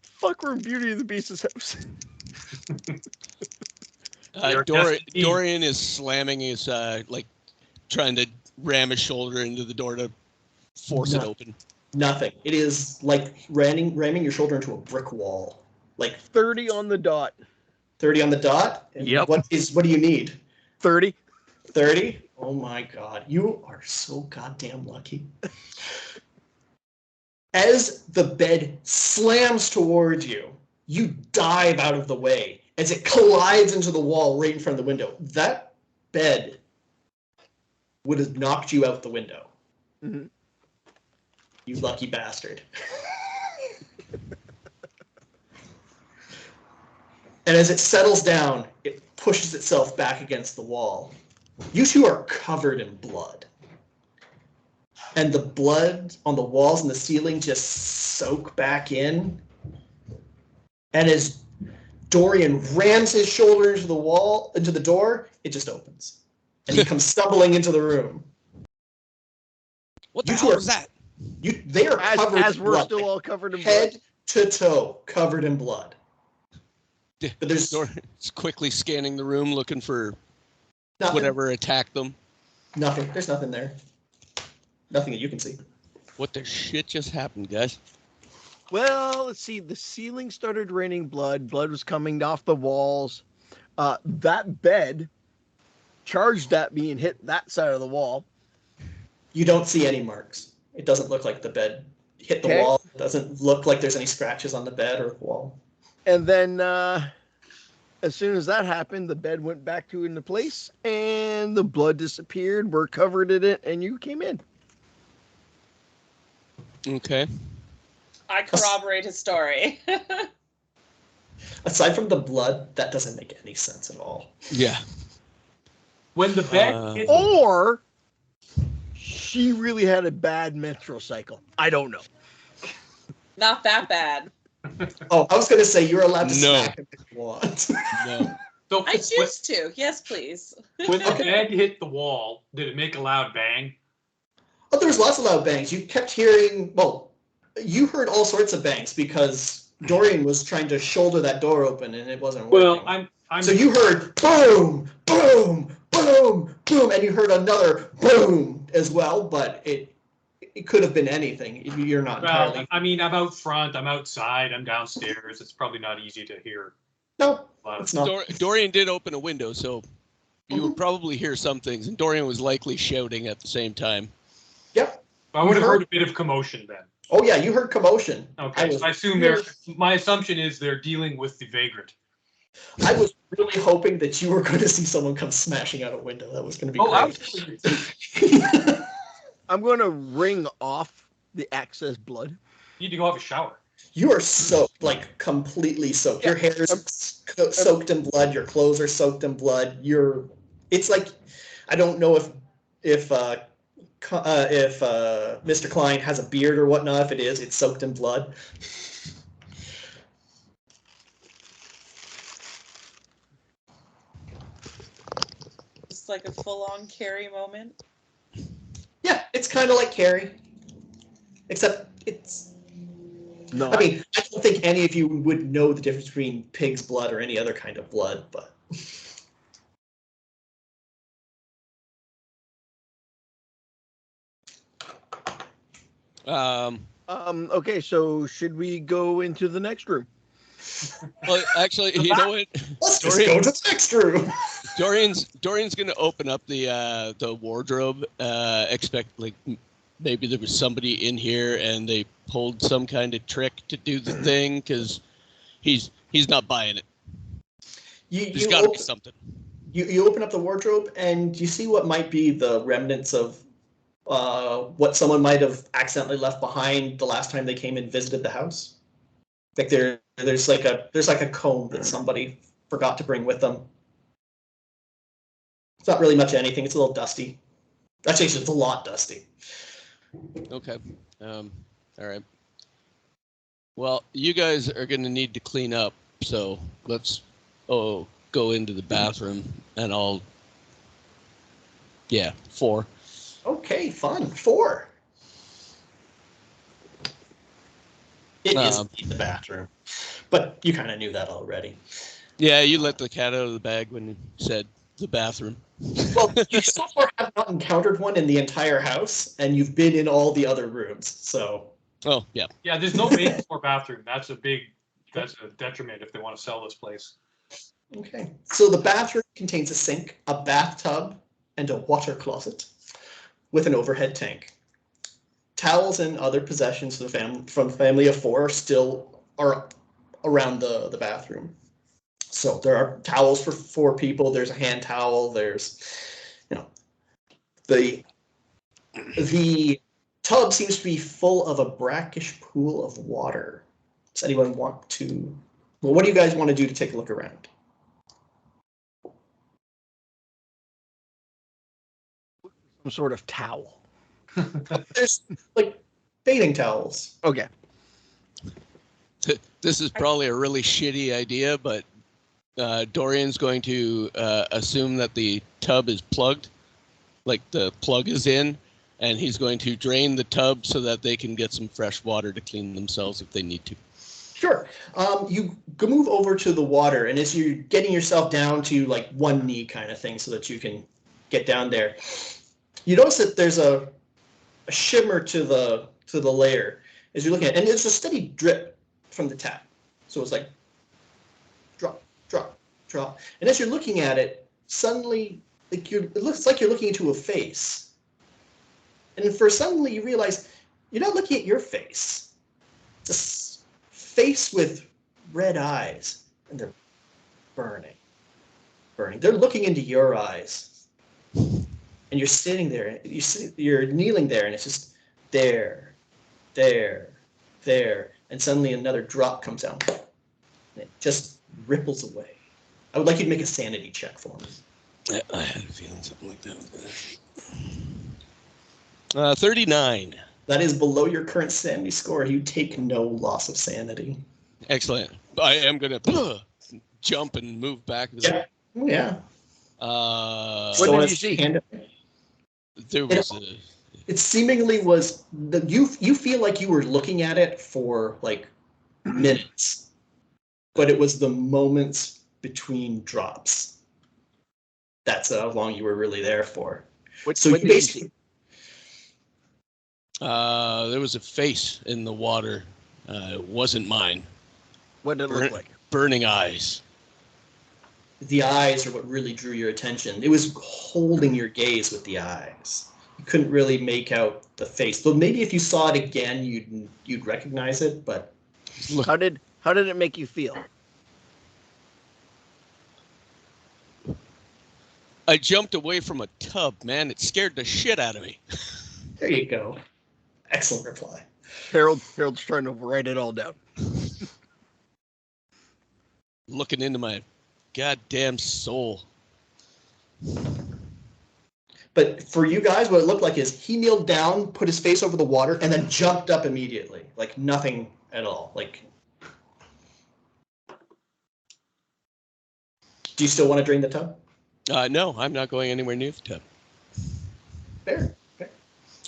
Fuck, we're in Beauty and the Beast's house. Your destiny. Dorian is slamming his, like, trying to ram his shoulder into the door to force it open. Nothing. It is like ramming your shoulder into a brick wall. Like 30 on the dot. 30 on the dot? And Yep. What do you need? 30. 30? Oh my god. You are so goddamn lucky. As the bed slams towards you, you dive out of the way as it collides into the wall right in front of the window. That bed would have knocked you out the window. Mm-hmm. You lucky bastard. And as it settles down, it pushes itself back against the wall. You two are covered in blood. And the blood on the walls and the ceiling just soak back in. And as Dorian rams his shoulder into the door, it just opens. And he comes stumbling into the room. What the You two hell are- was that? They are covered As in we're blood. still all covered in Head blood. to toe, covered in blood. But there's Dorian's quickly scanning the room, looking for nothing. whatever attacked them. Nothing. There's nothing there. Nothing that you can see. What the shit just happened, guys? Well, let's see. The ceiling started raining blood. Blood was coming off the walls. That bed charged at me and hit that side of the wall. You don't see any marks. It doesn't look like the bed hit the Okay. wall. It doesn't look like there's any scratches on the bed or the wall. And then as soon as that happened, the bed went back to into place and the blood disappeared. We're covered in it and you came in. Okay. I corroborate his story. Aside from the blood, that doesn't make any sense at all. Yeah. When the bed hit Or she really had a bad menstrual cycle. I don't know. Not that bad. Oh, I was going to say you're allowed to No. smack him if you want. No. so I choose to. Yes, please. when the bed hit the wall, did it make a loud bang? Oh, there was lots of loud bangs. You kept hearing, well, you heard all sorts of bangs because Dorian was trying to shoulder that door open and it wasn't working. Well, I'm So you heard boom, boom, boom, boom, and you heard another boom as well, but it could have been anything. You're not entirely. well, I mean, I'm out front, I'm outside, I'm downstairs. It's probably not easy to hear. No, Loud. it's not. Dorian did open a window, so you would probably hear some things, and Dorian was likely shouting at the same time. Yep. I would have heard- heard a bit of commotion then. Oh yeah, you heard commotion. Okay, so I assume my assumption is they're dealing with the vagrant. I was really hoping that you were going to see someone come smashing out a window. That was going to be great. I'm going to wring off the excess blood. You need to go have a shower. You are soaked, like completely soaked. Your hair is soaked in blood. Your clothes are soaked in blood. It's like, I don't know if Mr. Klein has a beard or whatnot. If it is, it's soaked in blood. It's like a full-on Carrie moment. Yeah, it's kind of like Carrie, except it's. No, I mean, I don't think any of you would know the difference between pig's blood or any other kind of blood, but. Okay, so should we go into the next room? Well, actually, you know what? Let's just go to the next room. Dorian's gonna open up the wardrobe. Expect like maybe there was somebody in here and they pulled some kind of trick to do the thing because he's not buying it. There's got to be something. You open up the wardrobe and you see what might be the remnants of what someone might have accidentally left behind the last time they came and visited the house. Like there's like a comb that somebody forgot to bring with them. It's not really much of anything. It's a little dusty. Actually, it's a lot dusty. Okay. All right. Well, you guys are going to need to clean up, so let's go into the bathroom, and I'll. Yeah, 4. Okay, fun. 4. It is the bathroom, but you kind of knew that already. Yeah, you let the cat out of the bag when you said the bathroom. Well, you so far have not encountered one in the entire house, and you've been in all the other rooms, so. Oh, yeah. Yeah, there's no main floor bathroom. That's a detriment if they want to sell this place. Okay, so the bathroom contains a sink, a bathtub, and a water closet with an overhead tank. Towels and other possessions from the family of 4 still are around the bathroom. So there are towels for 4 people. There's a hand towel. There's, the tub seems to be full of a brackish pool of water. Does anyone want to? Well, what do you guys want to do to take a look around? Some sort of towel. There's like bathing towels. Okay. This is probably a really shitty idea, but Dorian's going to assume that the tub is plugged, like the plug is in, and he's going to drain the tub so that they can get some fresh water to clean themselves if they need to. Sure. You go move over to the water, and as you're getting yourself down to like one knee kind of thing so that you can get down there, you notice that there's a shimmer to the layer as you're looking at it, and it's a steady drip from the tap. So it's like drop, drop, drop. And as you're looking at it, suddenly it looks like you're looking into a face. And suddenly you realize you're not looking at your face. It's a face with red eyes, and they're burning. They're looking into your eyes. And you're sitting there, you're kneeling there, and it's just there, and suddenly another drop comes out. And it just ripples away. I would like you to make a sanity check for me. I had a feeling something like that was 39. That is below your current sanity score. You take no loss of sanity. Excellent. I am going to jump and move back. Yeah. Yeah. What did you see? There was it seemingly was you feel like you were looking at it for like minutes, but it was the moments between drops. That's how long you were really there for. What you did you see? There was a face in the water. It wasn't mine. What did it look like? Burning eyes. The eyes are what really drew your attention. It was holding your gaze with the eyes. You couldn't really make out the face. But maybe if you saw it again, you'd recognize it. But how did it make you feel? I jumped away from a tub, man. It scared the shit out of me. There you go. Excellent reply. Harold's trying to write it all down. Looking into my goddamn soul. But for you guys, what it looked like is he kneeled down, put his face over the water, and then jumped up immediately. Like nothing at all. Like, do you still want to drain the tub? No, I'm not going anywhere near the tub. Fair.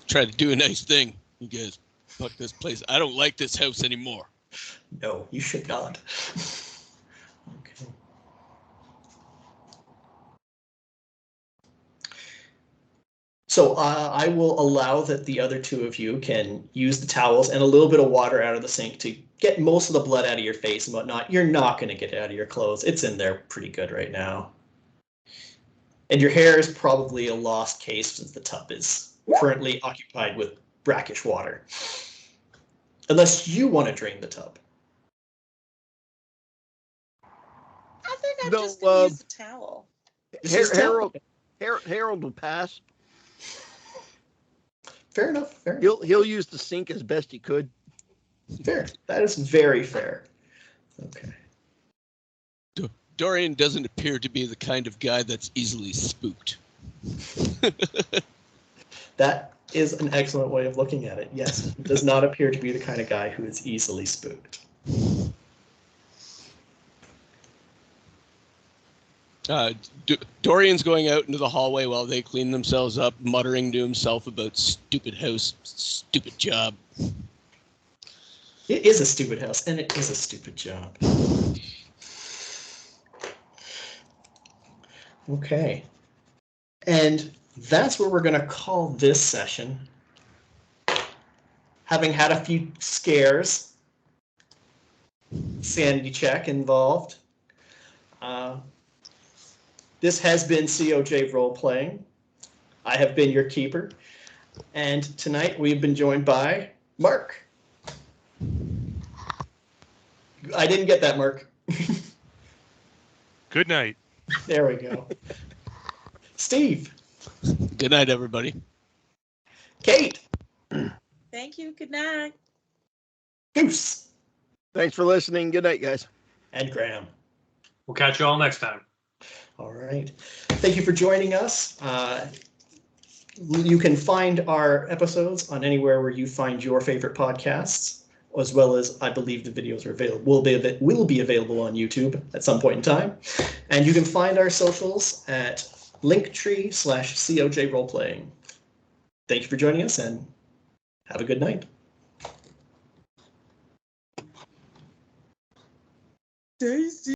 Try to do a nice thing. You guys, fuck this place. I don't like this house anymore. No, you should not. Okay. So I will allow that the other two of you can use the towels and a little bit of water out of the sink to get most of the blood out of your face and whatnot. You're not going to get it out of your clothes. It's in there pretty good right now. And your hair is probably a lost case since the tub is currently occupied with brackish water. Unless you want to drain the tub. I think I'm No, just gonna use the towel. Just use the towel. Harold will pass. Fair enough. Fair enough. He'll use the sink as best he could. Fair. That is very fair. Okay. Dorian doesn't appear to be the kind of guy that's easily spooked. That is an excellent way of looking at it. Yes, he does not appear to be the kind of guy who is easily spooked. Dorian's going out into the hallway while they clean themselves up, muttering to himself about stupid house, stupid job. It is a stupid house, and it is a stupid job. Okay. And that's where we're going to call this session. Having had a few scares, sanity check involved. This has been COJ Role-Playing. I have been your keeper. And tonight we've been joined by Mark. I didn't get that, Mark. Good night. There we go. Steve. Good night, everybody. Kate. Thank you. Good night. Goose. Thanks for listening. Good night, guys. And Graham. We'll catch you all next time. All right. Thank you for joining us. You can find our episodes on anywhere where you find your favorite podcasts, as well as I believe the videos are available. Will be available on YouTube at some point in time. And you can find our socials at linktree/COJ Roleplaying. Thank you for joining us and have a good night. Daisy.